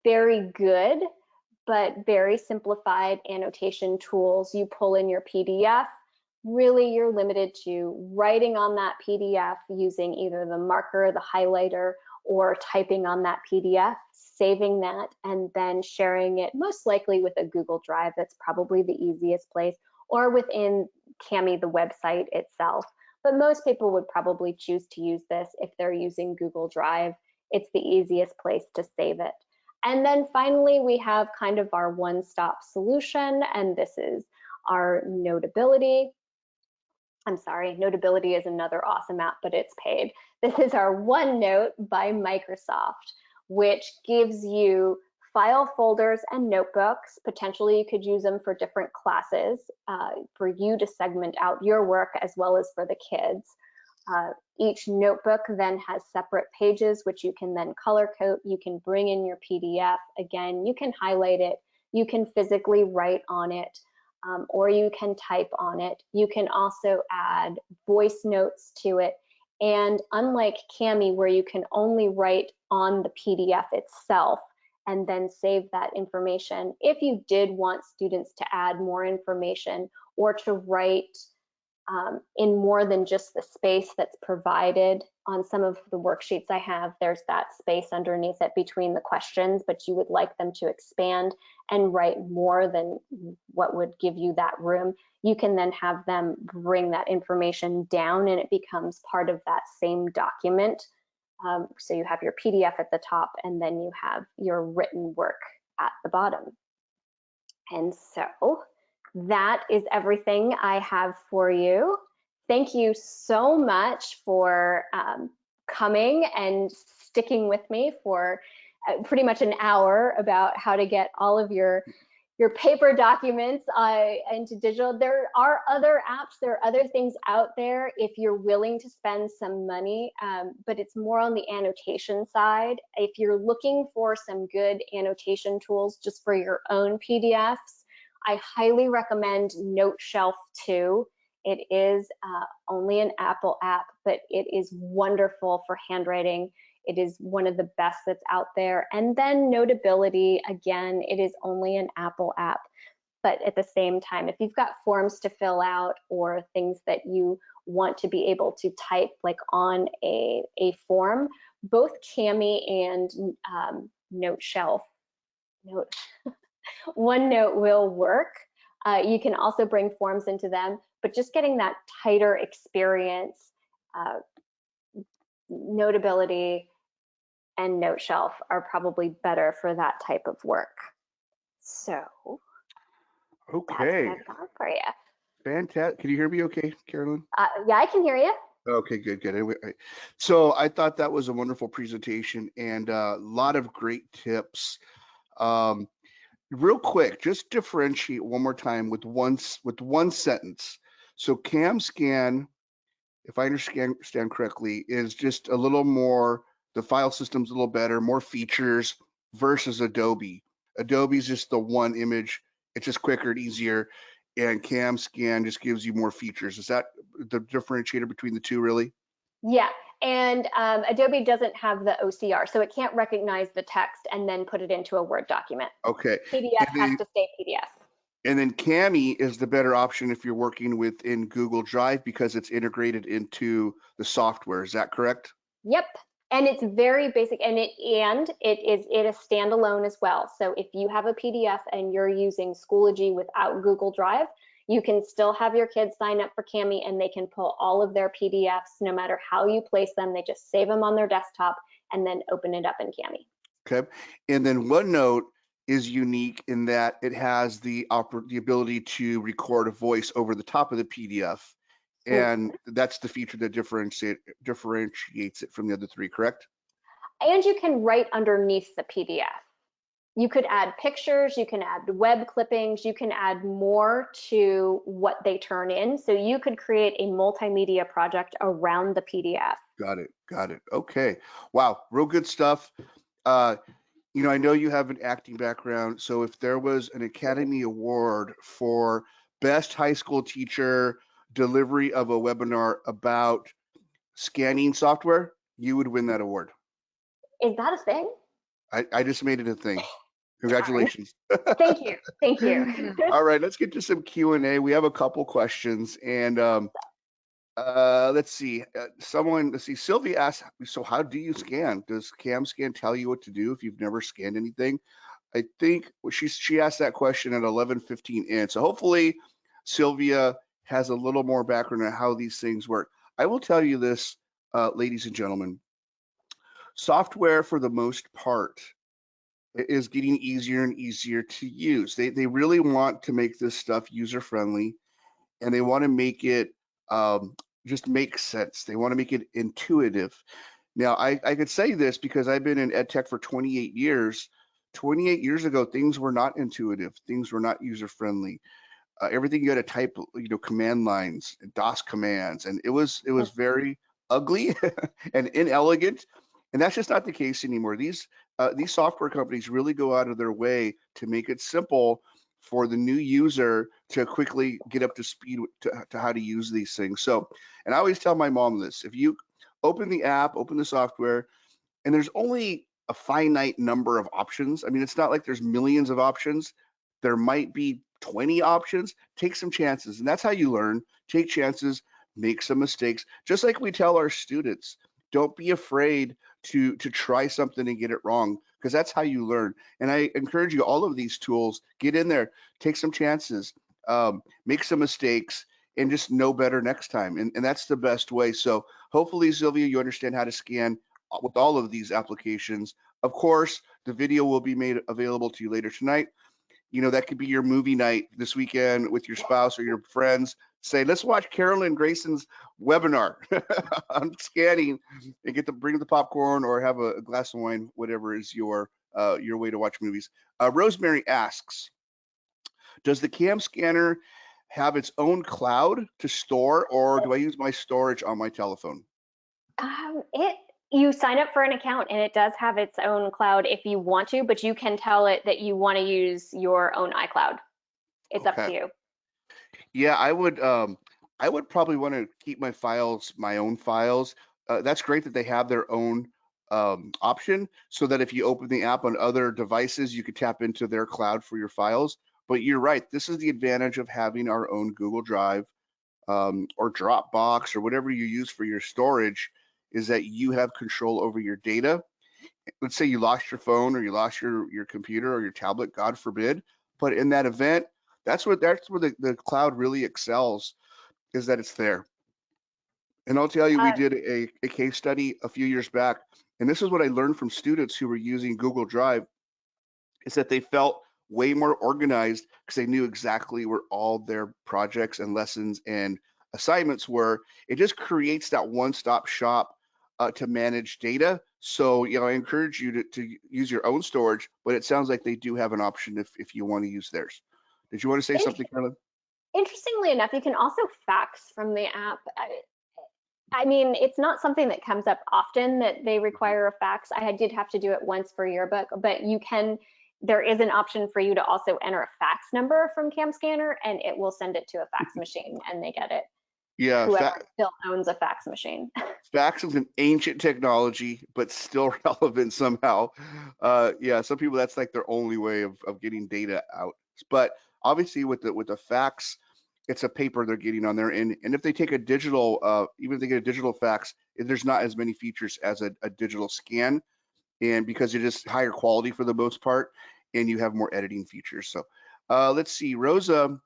very good but very simplified annotation tools. You pull in your PDF. Really, you're limited to writing on that PDF using either the marker, the highlighter, or typing on that PDF, saving that, and then sharing it most likely with a Google Drive. That's probably the easiest place, or within Kami, the website itself. But most people would probably choose to use this if they're using Google Drive. It's the easiest place to save it. And then finally, we have kind of our one-stop solution, and this is our Notability. I'm sorry, Notability is another awesome app, but it's paid. This is our OneNote by Microsoft, which gives you file folders and notebooks. Potentially, you could use them for different classes for you to segment out your work as well as for the kids. Each notebook then has separate pages, which you can then color code. You can bring in your PDF. Again, you can highlight it. You can physically write on it, or you can type on it. You can also add voice notes to it. And unlike Kami, where you can only write on the PDF itself and then save that information, if you did want students to add more information or to write in more than just the space that's provided on some of the worksheets I have, there's that space underneath it between the questions, but you would like them to expand and write more than what would give you that room. You can then have them bring that information down and it becomes part of that same document. So you have your PDF at the top and then you have your written work at the bottom. And so that is everything I have for you. Thank you so much for coming and sticking with me for pretty much an hour about how to get all of your your paper documents into digital. There are other apps, there are other things out there if you're willing to spend some money, but it's more on the annotation side. If you're looking for some good annotation tools just for your own PDFs, I highly recommend NoteShelf 2. It is only an Apple app, but it is wonderful for handwriting. It is one of the best that's out there. And then Notability, again, it is only an Apple app. But at the same time, if you've got forms to fill out or things that you want to be able to type like on a form, both Kami and NoteShelf, OneNote will work. You can also bring forms into them, but just getting that tighter experience, Notability and NoteShelf are probably better for that type of work. So Okay. that's what I've got for you. Fantastic. Can you hear me okay, Carolyn? Yeah, I can hear you. Okay, good. Anyway, so I thought that was a wonderful presentation and a lot of great tips. Real quick, just differentiate one more time with one sentence. So CamScan, if I understand correctly, is just a little more, the file system's a little better, more features versus Adobe. Adobe's just the one image. It's just quicker and easier. And CamScan just gives you more features. Is that the differentiator between the two, really? Yeah, and Adobe doesn't have the OCR, so it can't recognize the text and then put it into a Word document. Okay. PDF has to stay PDF. And then Kami is the better option if you're working within Google Drive because it's integrated into the software. Is that correct? Yep. And it's very basic, and it is standalone as well. So if you have a PDF and you're using Schoology without Google Drive, you can still have your kids sign up for Kami and they can pull all of their PDFs no matter how you place them. They just save them on their desktop and then open it up in Kami. Okay. And then OneNote is unique in that it has the ability to record a voice over the top of the PDF. And that's the feature that differentiates it from the other three, correct? And you can write underneath the PDF. You could add pictures, you can add web clippings, you can add more to what they turn in. So you could create a multimedia project around the PDF. Got it. Okay. Wow, real good stuff. You know, I know you have an acting background, so if there was an Academy Award for Best High School Teacher Delivery of a Webinar about scanning software, you would win that award. Is that a thing? I just made it a thing. Congratulations. Thank you. All right, let's get to some Q&A. We have a couple questions, and let's see. Sylvia asked, so how do you scan? Does CamScan tell you what to do if you've never scanned anything? I think she asked that question at 11:15 in. So hopefully Sylvia has a little more background on how these things work. I will tell you this, ladies and gentlemen, software for the most part is getting easier and easier to use. They really want to make this stuff user friendly, and they want to make it just make sense. They want to make it intuitive. Now, I could say this because I've been in ed tech for 28 years. 28 years ago, things were not intuitive. Things were not user friendly. Everything you had to type, command lines, DOS commands, and it was very ugly and inelegant. And that's just not the case anymore. These software companies really go out of their way to make it simple for the new user to quickly get up to speed to how to use these things. So, and I always tell my mom this: if you open the app, open the software, and there's only a finite number of options. I mean, it's not like there's millions of options. There might be 20 options. Take some chances, and that's how you learn. Take chances, make some mistakes. Just like we tell our students, don't be afraid to try something and get it wrong, because that's how you learn. And I encourage you, all of these tools, get in there, take some chances, make some mistakes, and just know better next time. And that's the best way. So hopefully, Sylvia, you understand how to scan with all of these applications. Of course, the video will be made available to you later tonight. That could be your movie night this weekend with your spouse or your friends. Say, let's watch Carolyn Grayson's webinar on scanning, and get to bring the popcorn or have a glass of wine, whatever is your way to watch movies. Rosemary asks, Does the CAM scanner have its own cloud to store, or do I use my storage on my telephone? You sign up for an account and it does have its own cloud if you want to, but you can tell it that you want to use your own iCloud. It's up Okay. to you. Yeah, I would probably want to keep my files, my own files. That's great that they have their own option so that if you open the app on other devices, you could tap into their cloud for your files. But you're right, this is the advantage of having our own Google Drive or Dropbox or whatever you use for your storage, is that you have control over your data. Let's say you lost your phone or you lost your computer or your tablet, God forbid. But in that event, that's where the cloud really excels, is that it's there. And I'll tell you, we Uh, did a case study a few years back, and this is what I learned from students who were using Google Drive, is that they felt way more organized because they knew exactly where all their projects and lessons and assignments were. It just creates that one-stop shop to manage data. So, I encourage you to use your own storage, but it sounds like they do have an option if you want to use theirs. Did you want to say in- something, Carla? Interestingly enough, you can also fax from the app. I mean, it's not something that comes up often that they require a fax. I did have to do it once for yearbook, but there is an option for you to also enter a fax number from CamScanner and it will send it to a fax machine and they get it. Yeah, Whoever still owns a fax machine. fax is an ancient technology, but still relevant somehow. Yeah, some people, that's like their only way of getting data out. But obviously with the fax, it's a paper they're getting on there. And if they take a digital, even if they get a digital fax, there's not as many features as a digital scan. And because it is higher quality for the most part, and you have more editing features. So let's see, Rosa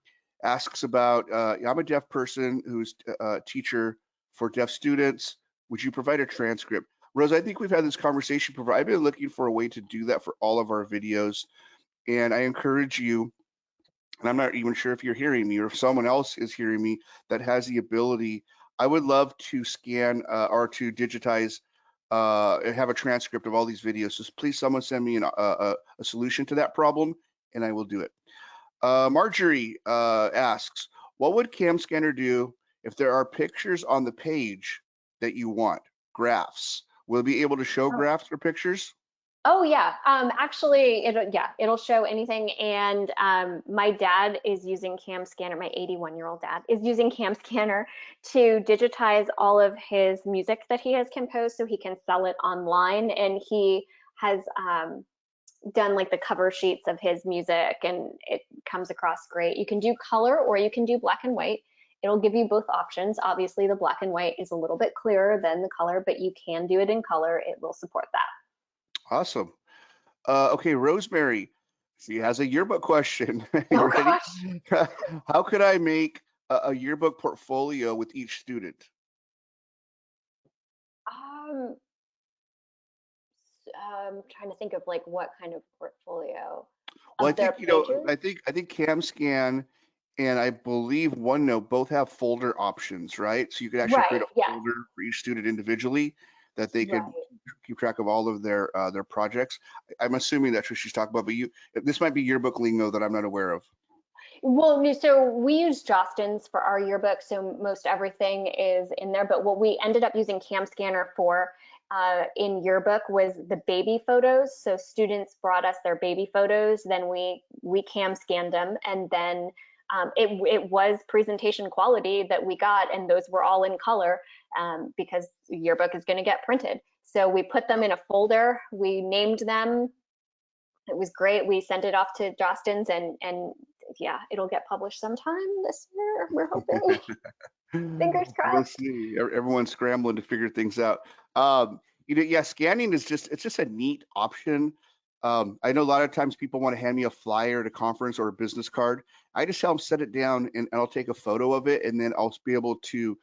asks about, I'm a deaf person who's a teacher for deaf students. Would you provide a transcript? Rosa, I think we've had this conversation before. I've been looking for a way to do that for all of our videos. And I encourage you, and I'm not even sure if you're hearing me or if someone else is hearing me that has the ability, I would love to scan or to digitize and have a transcript of all these videos. So please, someone send me a solution to that problem, and I will do it. Marjorie asks, what would CamScanner do if there are pictures on the page that you want, graphs? Will it be able to show graphs or pictures? Oh yeah, actually, it'll show anything. And my dad is using CamScanner. My 81-year-old dad is using CamScanner to digitize all of his music that he has composed, so he can sell it online. And he has done like the cover sheets of his music, and it comes across great. You can do color or you can do black and white. It'll give you both options. Obviously, the black and white is a little bit clearer than the color, but you can do it in color. It will support that. Awesome. Okay, Rosemary, she has a yearbook question. You Oh ready? gosh. How could I make a yearbook portfolio with each student? Um, Trying to think of like what kind of portfolio Well, I of their think, pages. I think CamScan and I believe OneNote both have folder options, right? So you could actually create Right. a Yes. folder for each student individually that they could Right. keep track of all of their projects. I'm assuming that's what she's talking about, but this might be yearbook lingo that I'm not aware of. Well, no, so we use Jostens for our yearbook, so most everything is in there. But what we ended up using CamScanner for in yearbook was the baby photos. So students brought us their baby photos, then we cam scanned them, and then it was presentation quality that we got, and those were all in color because yearbook is going to get printed. So we put them in a folder, we named them. It was great. We sent it off to Jostens, and yeah, it'll get published sometime this year. We're hoping. Fingers We'll crossed. see. Everyone's scrambling to figure things out. Um, yeah, scanning is just a neat option. I know a lot of times people want to hand me a flyer at a conference or a business card. I just tell them set it down and I'll take a photo of it, and then I'll be able to,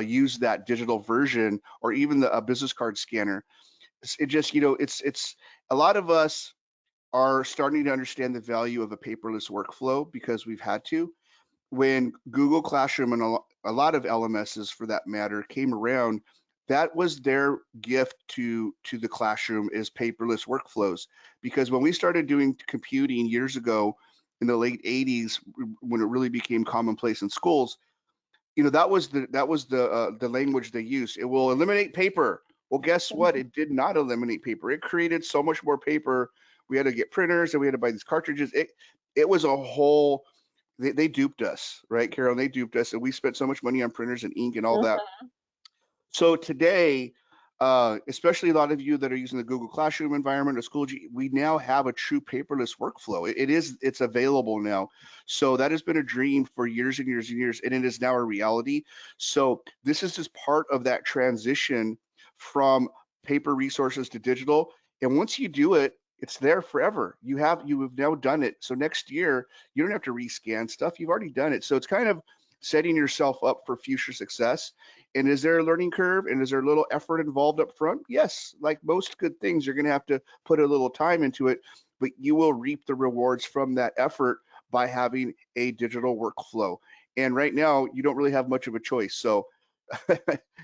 use that digital version or even a business card scanner. It just, it's a lot of us are starting to understand the value of a paperless workflow because we've had to. When Google Classroom and a lot of LMSs for that matter came around, that was their gift to the classroom, is paperless workflows. Because when we started doing computing years ago, in the late 80s when it really became commonplace in schools, that was the language they used. It will eliminate paper. Well, guess what? It did not eliminate paper. It created so much more paper. We had to get printers and we had to buy these cartridges. It was a whole. They duped us, right, Carol? They duped us, and we spent so much money on printers and ink and all that. So today, especially a lot of you that are using the Google Classroom environment or Schoology, we now have a true paperless workflow. It's available now. So that has been a dream for years and years and years, and it is now a reality. So this is just part of that transition from paper resources to digital. And once you do it, it's there forever. You have now done it. So next year, you don't have to rescan stuff. You've already done it. So it's kind of setting yourself up for future success. And is there a learning curve, and is there a little effort involved up front? Yes, like most good things, you're going to have to put a little time into it, but you will reap the rewards from that effort by having a digital workflow. And right now, you don't really have much of a choice. So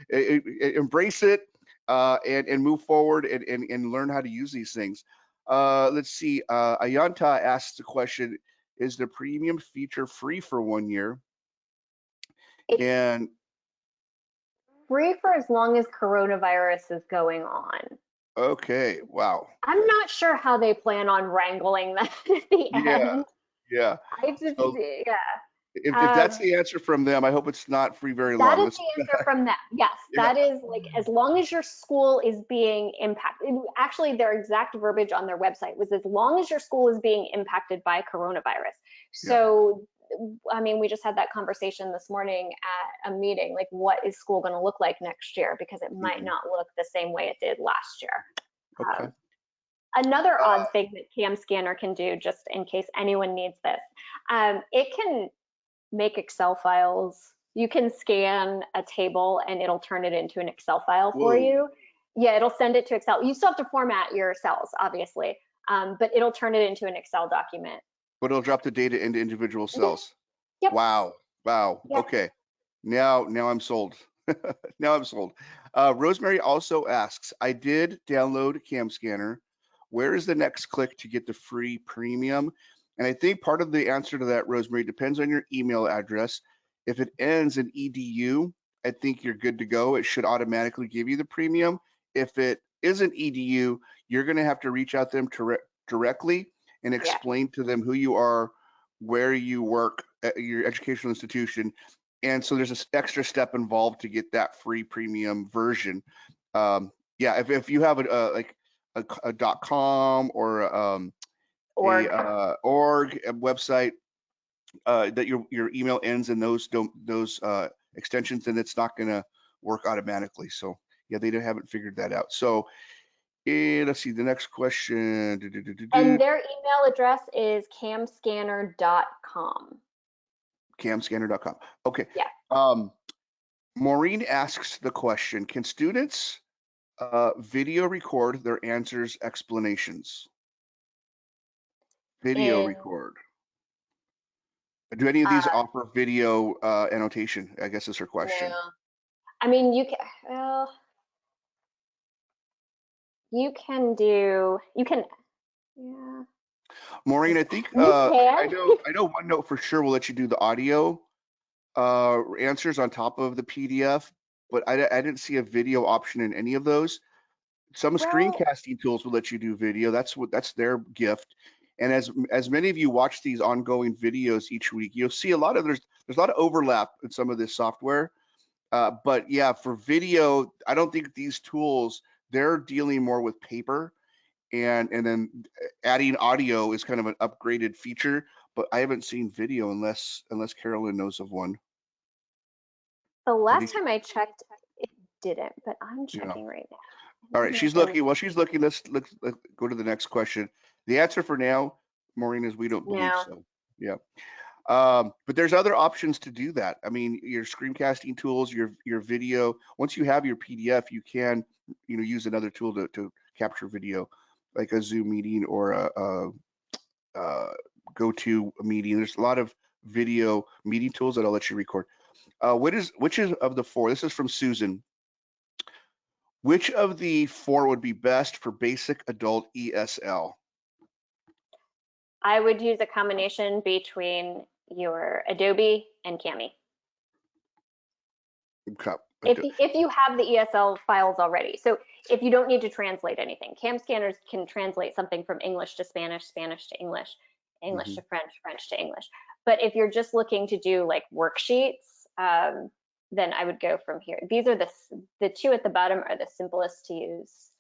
embrace it and move forward and learn how to use these things. Let's see. Ayanta asks the question, is the premium feature free for 1 year? It's And free for as long as coronavirus is going on. okay, wow. I'm not sure how they plan on wrangling that at the Yeah, end. yeah. I just, So yeah. if that's the answer from them, I hope it's not free very That long. is Let's, the answer from them. Yes, yeah, that is like as long as your school is being impacted. Actually, their exact verbiage on their website was as long as your school is being impacted by coronavirus. yeah. So, I mean, we just had that conversation this morning at a meeting. Like, what is school going to look like next year? Because it might Mhm. not look the same way it did last year. Okay. Another Uh, odd thing that Cam Scanner can do, just in case anyone needs this, it can make Excel files. You can scan a table and it'll turn it into an Excel file for whoa. you. Yeah, it'll send it to Excel. You still have to format your cells, obviously, but it'll turn it into an Excel document. But it'll drop the data into individual Yeah, cells. yep, Wow. Wow. yep. Okay. Now I'm sold. Now I'm sold. Rosemary also asks, I did download Cam Scanner. Where is the next click to get the free premium? And I think part of the answer to that, Rosemary, depends on your email address. If it ends in edu, I think you're good to go. It should automatically give you the premium. If it isn't edu, you're going to have to reach out to them directly and Yeah. explain to them who you are, where you work at your educational institution, and so there's this extra step involved to get that free premium version. Yeah, if you have like a .com or Org. org website that your email ends in those extensions, then it's not going to work automatically. So yeah, they haven't figured that out. So let's see the next question. And their email address is camscanner.com. Camscanner.com. Okay. Yeah. Maureen asks the question, can students video record their answers, explanations? Video In record. Do any of these offer video annotation? I guess is her question. no, I mean you can. Well, you can. Yeah, Maureen, I think you I can. know OneNote for sure will let you do the audio answers on top of the PDF, but I didn't see a video option in any of those. Some Well, screencasting tools will let you do video. That's their gift. And as many of you watch these ongoing videos each week, you'll see there's a lot of overlap in some of this software. But yeah, for video, I don't think these tools, they're dealing more with paper, and then adding audio is kind of an upgraded feature. But I haven't seen video unless Carolyn knows of one. the I last think time I checked, it didn't, but I'm yeah. checking right now. All right, Maybe I she's can. looking. While she's looking, let's go to the next question. The answer for now, Maureen, is we don't believe No. so. Yeah. But there's other options to do that. I mean, your screencasting tools, your video. Once you have your PDF, you can use another tool to capture video, like a Zoom meeting or a GoToMeeting. There's a lot of video meeting tools that'll let you record. Which is of the four? This is from Susan. Which of the four would be best for basic adult ESL? I would use a combination between your Adobe and Cami. Okay. If you have the ESL files already. So if you don't need to translate anything, cam scanners can translate something from English to Spanish, Spanish to English, English Mhm. to French, French to English. But if you're just looking to do like worksheets, then I would go from here. These are the two at the bottom are the simplest to use.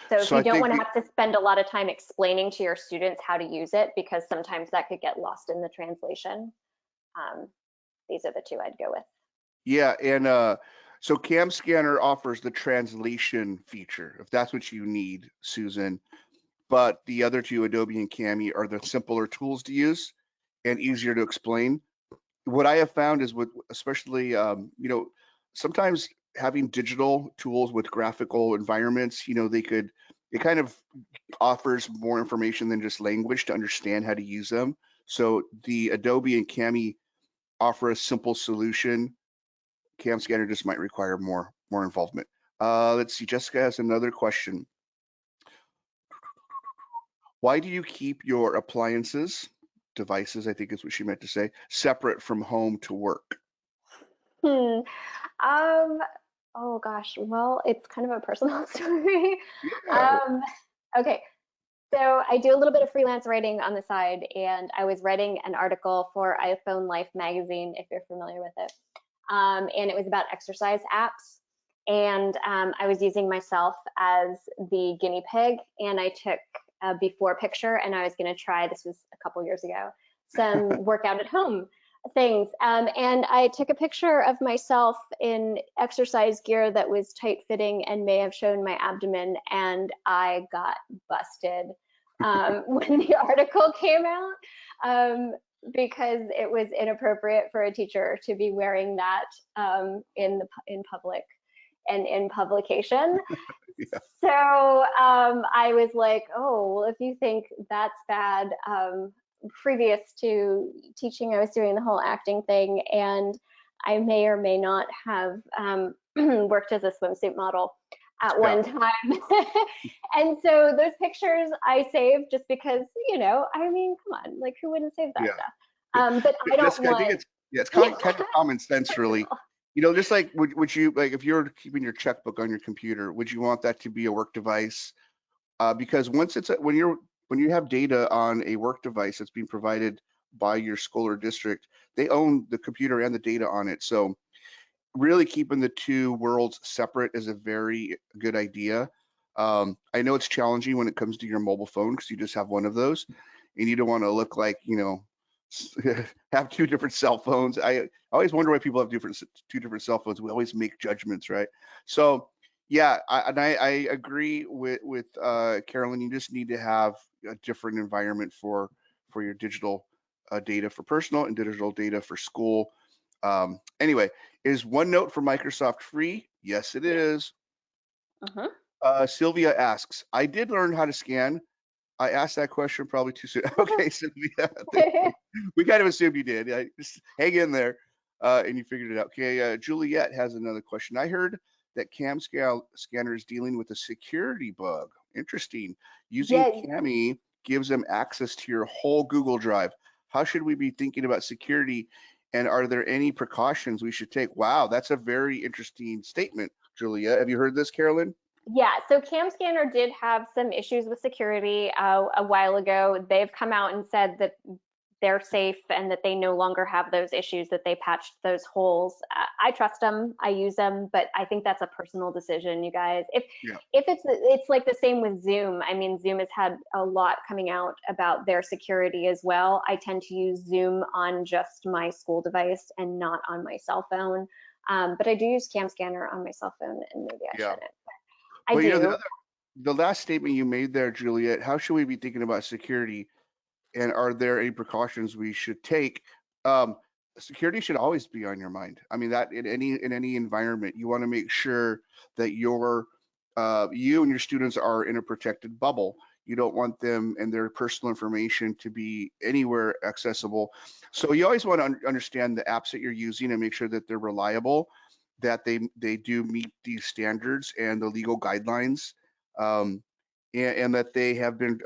So if So you I don't think want to have to spend a lot of time explaining to your students how to use it, because sometimes that could get lost in the translation, um, these are the two I'd go with. yeah, and so Cam Scanner offers the translation feature if that's what you need, Susan. But the other two, Adobe and Cami, are the simpler tools to use and easier to explain. What I have found is with especially sometimes having digital tools with graphical environments, it kind of offers more information than just language to understand how to use them. So the Adobe and Cami offer a simple solution. Cam Scanner just might require more involvement. Let's see, Jessica has another question. Why do you keep your appliances, devices, I think is what she meant to say, separate from home to work? Hmm. Um, oh gosh, well, it's kind of a personal story. Yeah. Um, okay, so I do a little bit of freelance writing on the side, and I was writing an article for iPhone Life magazine, if you're familiar with it. And it was about exercise apps. And I was using myself as the guinea pig, and I took a before picture, and I was going to try, this was a couple years ago, some workout at home things. And I took a picture of myself in exercise gear that was tight fitting and may have shown my abdomen, and I got busted when the article came out. Because it was inappropriate for a teacher to be wearing that in public and in publication. Yeah. So I was like, oh, well, if you think that's bad, previous to teaching, I was doing the whole acting thing, and I may or may not have worked as a swimsuit model at Yeah. one time. And so those pictures I saved just because, I mean, come on, like who wouldn't save that Yeah. stuff? But I don't Jessica, I think want, it's yeah, kind of common sense, really. Just like would you like if you're keeping your checkbook on your computer, would you want that to be a work device? Because once when you have data on a work device that's being provided by your school or district, they own the computer and the data on it. So really keeping the two worlds separate is a very good idea. I know it's challenging when it comes to your mobile phone because you just have one of those, and you don't want to look like have two different cell phones. I always wonder why people have two different cell phones. We always make judgments, right? So yeah, I agree with Carolyn. You just need to have a different environment for your digital data for personal and digital data for school. Anyway, is OneNote for Microsoft free? Yes, it yeah. is. Uh-huh. Sylvia asks, I did learn how to scan. I asked that question probably too soon. Okay, Sylvia, thank you. We kind of assumed you did. Just hang in there, and you figured it out. Okay, Juliet has another question. I heard that Scanner is dealing with a security bug. Interesting. Using Yeah, Cami gives them access to your whole Google Drive. How should we be thinking about security, and are there any precautions we should take? Wow, that's a very interesting statement, Juliet. Have you heard this, Carolyn? yeah, so CamScanner did have some issues with security a while ago. They've come out and said that they're safe and that they no longer have those issues, that they patched those holes. I trust them, I use them, but I think that's a personal decision, you guys. Yeah. If it's like the same with Zoom. I mean, Zoom has had a lot coming out about their security as well. I tend to use Zoom on just my school device and not on my cell phone. But I do use CamScanner on my cell phone, and maybe I Yeah. shouldn't. I Well, do. the last statement you made there, Juliet, how should we be thinking about security, and are there any precautions we should take? Um, Security should always be on your mind. I mean, that in any environment, you want to make sure that you and your students are in a protected bubble. You don't want them and their personal information to be anywhere accessible. So you always want to understand the apps that you're using and make sure that they're reliable, that they do meet these standards and the legal guidelines. Um, and that they have been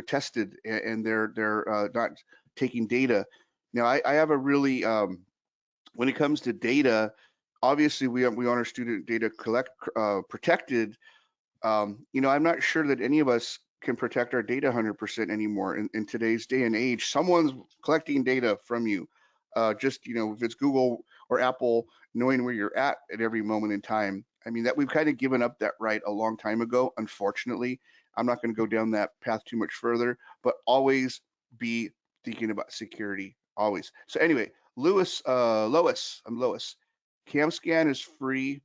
tested, and they're not taking data. Now, I have a really when it comes to data, obviously we want our student data protected. I'm not sure that any of us can protect our data 100% anymore in today's day and age. Someone's collecting data from you. Just, if it's Google or Apple, knowing where you're at every moment in time. I mean, that we've kind of given up that right a long time ago, unfortunately. I'm not going to go down that path too much further, but always be thinking about security, always. So anyway, Lois, I'm Lois. CamScan is free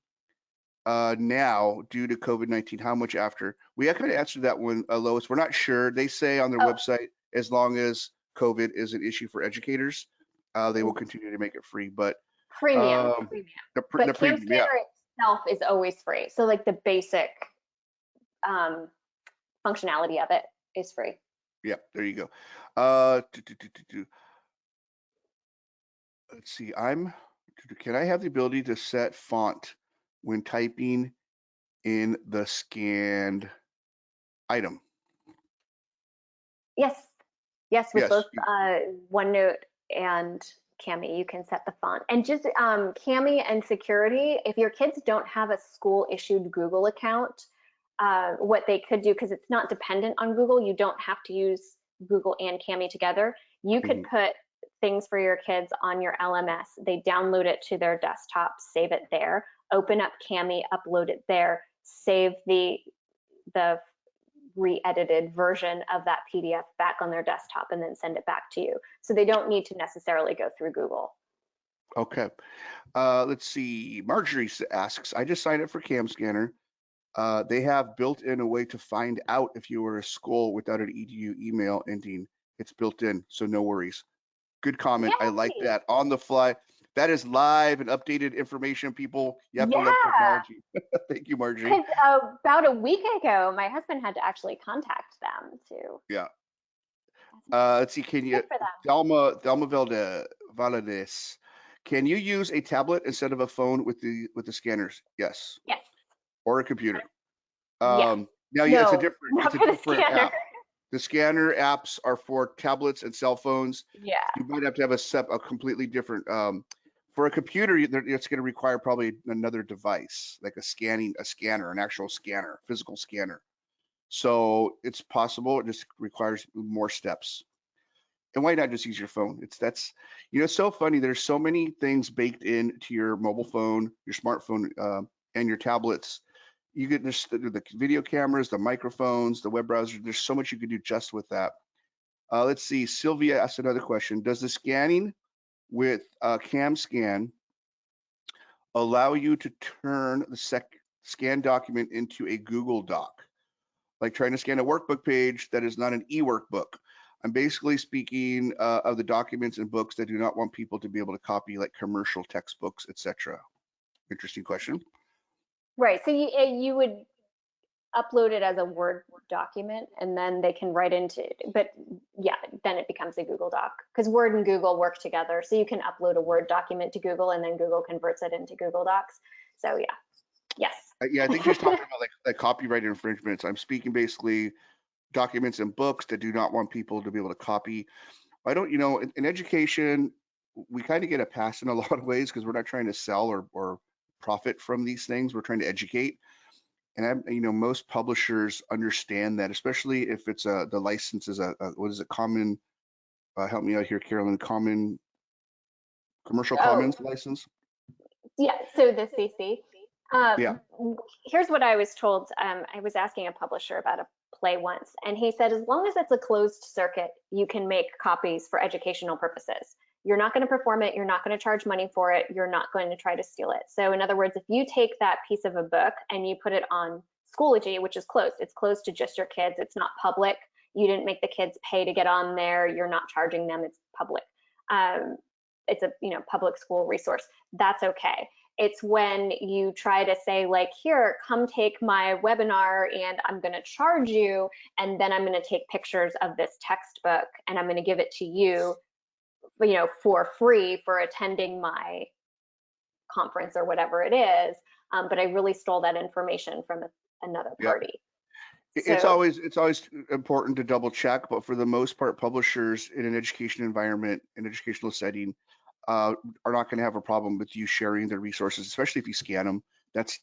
now due to COVID-19. How much after? We kind of answered that one, Lois. We're not sure. They say on their Oh, website, as long as COVID is an issue for educators, they will continue to make it free. But premium, um, premium. the But premium, yeah, CamScanner itself is always free. So like the basic um, functionality of it is free. yeah. There you go. Uh, do, do, do, do, do. Let's see. Can I have the ability to set font when typing in the scanned item? Yes, yes, with Yes. both OneNote and Cami, you can set the font. And just Cami and security, if your kids don't have a school issued Google account, what they could do, because it's not dependent on Google, you don't have to use Google and Cami together. You could Mhm. put things for your kids on your LMS. They download it to their desktop, save it there, open up Cami, upload it there, save the re-edited version of that PDF back on their desktop and then send it back to you. So they don't need to necessarily go through Google. Okay. Let's see. Marjorie asks, I just signed up for CamScanner. They have built in a way to find out if you were a school without an edu email ending. It's built in, so no worries. Good comment. I like Yay! that. On the fly. That is live and updated information, people. You have to love Yeah, technology. Thank you, Marjorie. because about a week ago, my husband had to actually contact them to. Yeah. Let's see. Can Good you, for them. Thelma Valdez, can you use a tablet instead of a phone with the scanners? Yes. Yes, Or a computer. yes. Now, yeah, No, it's not a for the different scanner. app. The scanner apps are for tablets and cell phones. Yeah. You might have to have a completely different. For a computer, it's going to require probably another device, like a scanner, an actual scanner, physical scanner. So it's possible. It just requires more steps. And why not just use your phone? It's so funny. There's so many things baked into your mobile phone, your smartphone, and your tablets. You get the video cameras, the microphones, the web browser. There's so much you can do just with that. Let's see. Sylvia asked another question. Does the scanning with CamScan allow you to turn the scan document into a Google Doc? Like trying to scan a workbook page that is not an e-workbook. I'm basically speaking of the documents and books that do not want people to be able to copy, like commercial textbooks, etc. Interesting question. Right. So you would upload it as a Word document and then they can write into it. But yeah, then it becomes a Google Doc because Word and Google work together. So you can upload a Word document to Google and then Google converts it into Google Docs. So yeah, yes. Yeah, I think she's talking about like copyright infringements. I'm speaking basically documents and books that do not want people to be able to copy. I don't, in education, we kind of get a pass in a lot of ways because we're not trying to sell or profit from these things. We're trying to educate. And most publishers understand that, especially if it's the license is what is it, common, help me out here, Carolyn, common commercial Oh, commons license? yeah. So the CC. Yeah. Here's what I was told. I was asking a publisher about a play once, and he said as long as it's a closed circuit, you can make copies for educational purposes. You're not going to perform it. You're not going to charge money for it. You're not going to try to steal it. So in other words, if you take that piece of a book and you put it on Schoology, which is closed, it's closed to just your kids. It's not public. You didn't make the kids pay to get on there. You're not charging them. It's public. It's a public school resource. That's okay. It's when you try to say like, here, come take my webinar and I'm going to charge you. And then I'm going to take pictures of this textbook and I'm going to give it to you, for free for attending my conference or whatever it is. But I really stole that information from another Yeah. party. It's So always important to double check, but for the most part, publishers in an education environment, an educational setting, are not going to have a problem with you sharing their resources, especially if you scan them. That's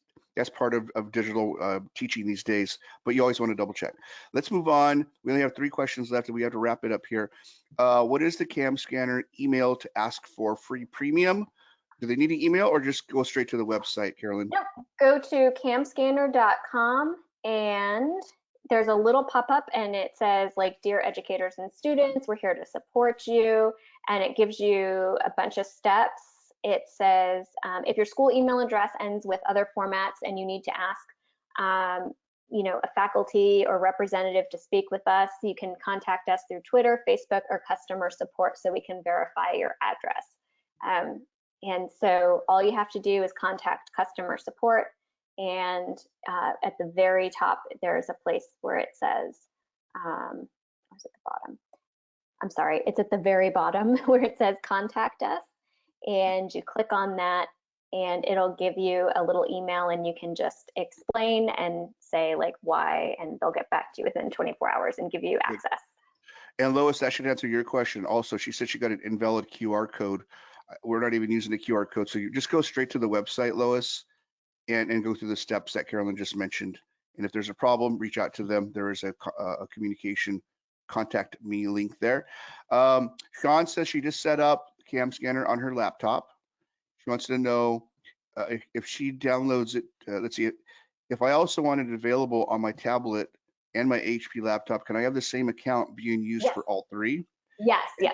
part of digital teaching these days, but you always want to double check. Let's move on. We only have 3 questions left and we have to wrap it up here. What is the Cam Scanner email to ask for free premium? Do they need an email or just go straight to the website, Carolyn? yep, go to camscanner.com and there's a little pop-up and it says like, dear educators and students, we're here to support you. And it gives you a bunch of steps. It says, if your school email address ends with other formats and you need to ask, a faculty or representative to speak with us, you can contact us through Twitter, Facebook, or customer support so we can verify your address. And so all you have to do is contact customer support. And at the very top, there's a place where it says, where's at the bottom? I'm sorry, it's at the very bottom where it says contact us. And you click on that and it'll give you a little email and you can just explain and say like why, and they'll get back to you within 24 hours and give you access. And Lois, that should answer your question also. She said she got an invalid QR code. We're not even using the QR code. So you just go straight to the website, Lois, and go through the steps that Carolyn just mentioned. And if there's a problem, reach out to them. There is a communication contact me link there. Sean says she just set up Cam Scanner on her laptop. She wants to know if she downloads it. Let's see. If I also want it available on my tablet and my HP laptop, can I have the same account being used for all 3? Yes. Yeah.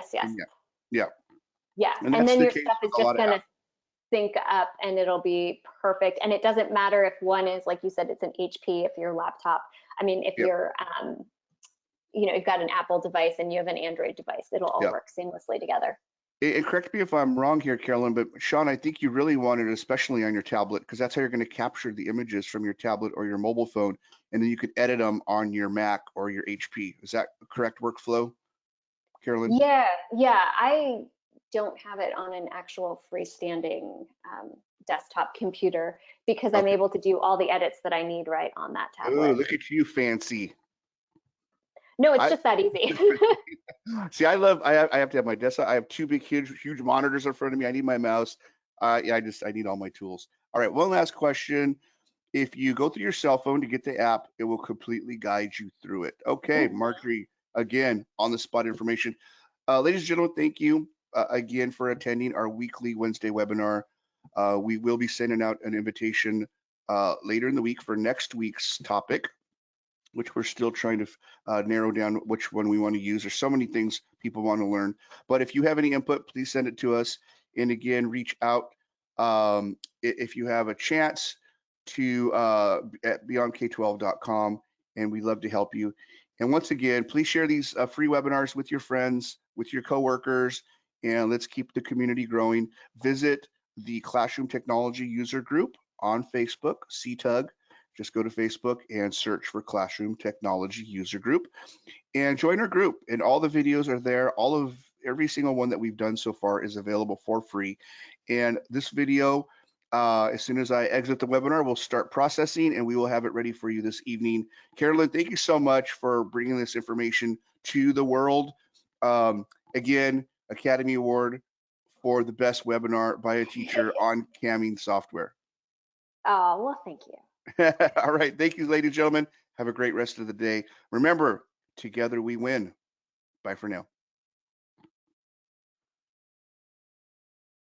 And then your stuff is just going to sync up and it'll be perfect. And it doesn't matter if one is, like you said, it's an HP, if your laptop, I mean, if you're, you've got an Apple device and you have an Android device, it'll all work seamlessly together. And correct me if I'm wrong here, Carolyn, but Sean, I think you really want it especially on your tablet because that's how you're going to capture the images from your tablet or your mobile phone, and then you could edit them on your Mac or your HP. Is that correct workflow, Carolyn? Yeah. I don't have it on an actual freestanding desktop computer because I'm able to do all the edits that I need right on that tablet. Oh, look at you, fancy. No, it's just that easy. See, I have to have my desktop. I have 2 big, huge monitors in front of me. I need my mouse. I need all my tools. All right, one last question. If you go through your cell phone to get the app, it will completely guide you through it. Okay, Marjorie, again, on the spot information. Ladies and gentlemen, thank you again for attending our weekly Wednesday webinar. We will be sending out an invitation later in the week for next week's topic, which we're still trying to narrow down which one we want to use. There's so many things people want to learn. But if you have any input, please send it to us. And again, reach out if you have a chance to at beyondk12.com, and we'd love to help you. And once again, please share these free webinars with your friends, with your coworkers, and let's keep the community growing. Visit the Classroom Technology User Group on Facebook, CTUG. Just go to Facebook and search for Classroom Technology User Group and join our group. And all the videos are there. Every single one that we've done so far is available for free. And this video, as soon as I exit the webinar, we'll start processing and we will have it ready for you this evening. Carolyn, thank you so much for bringing this information to the world. Again, Academy Award for the best webinar by a teacher on camming software. Oh, well, thank you. All right. Thank you, ladies and gentlemen. Have a great rest of the day. Remember, together we win. Bye for now.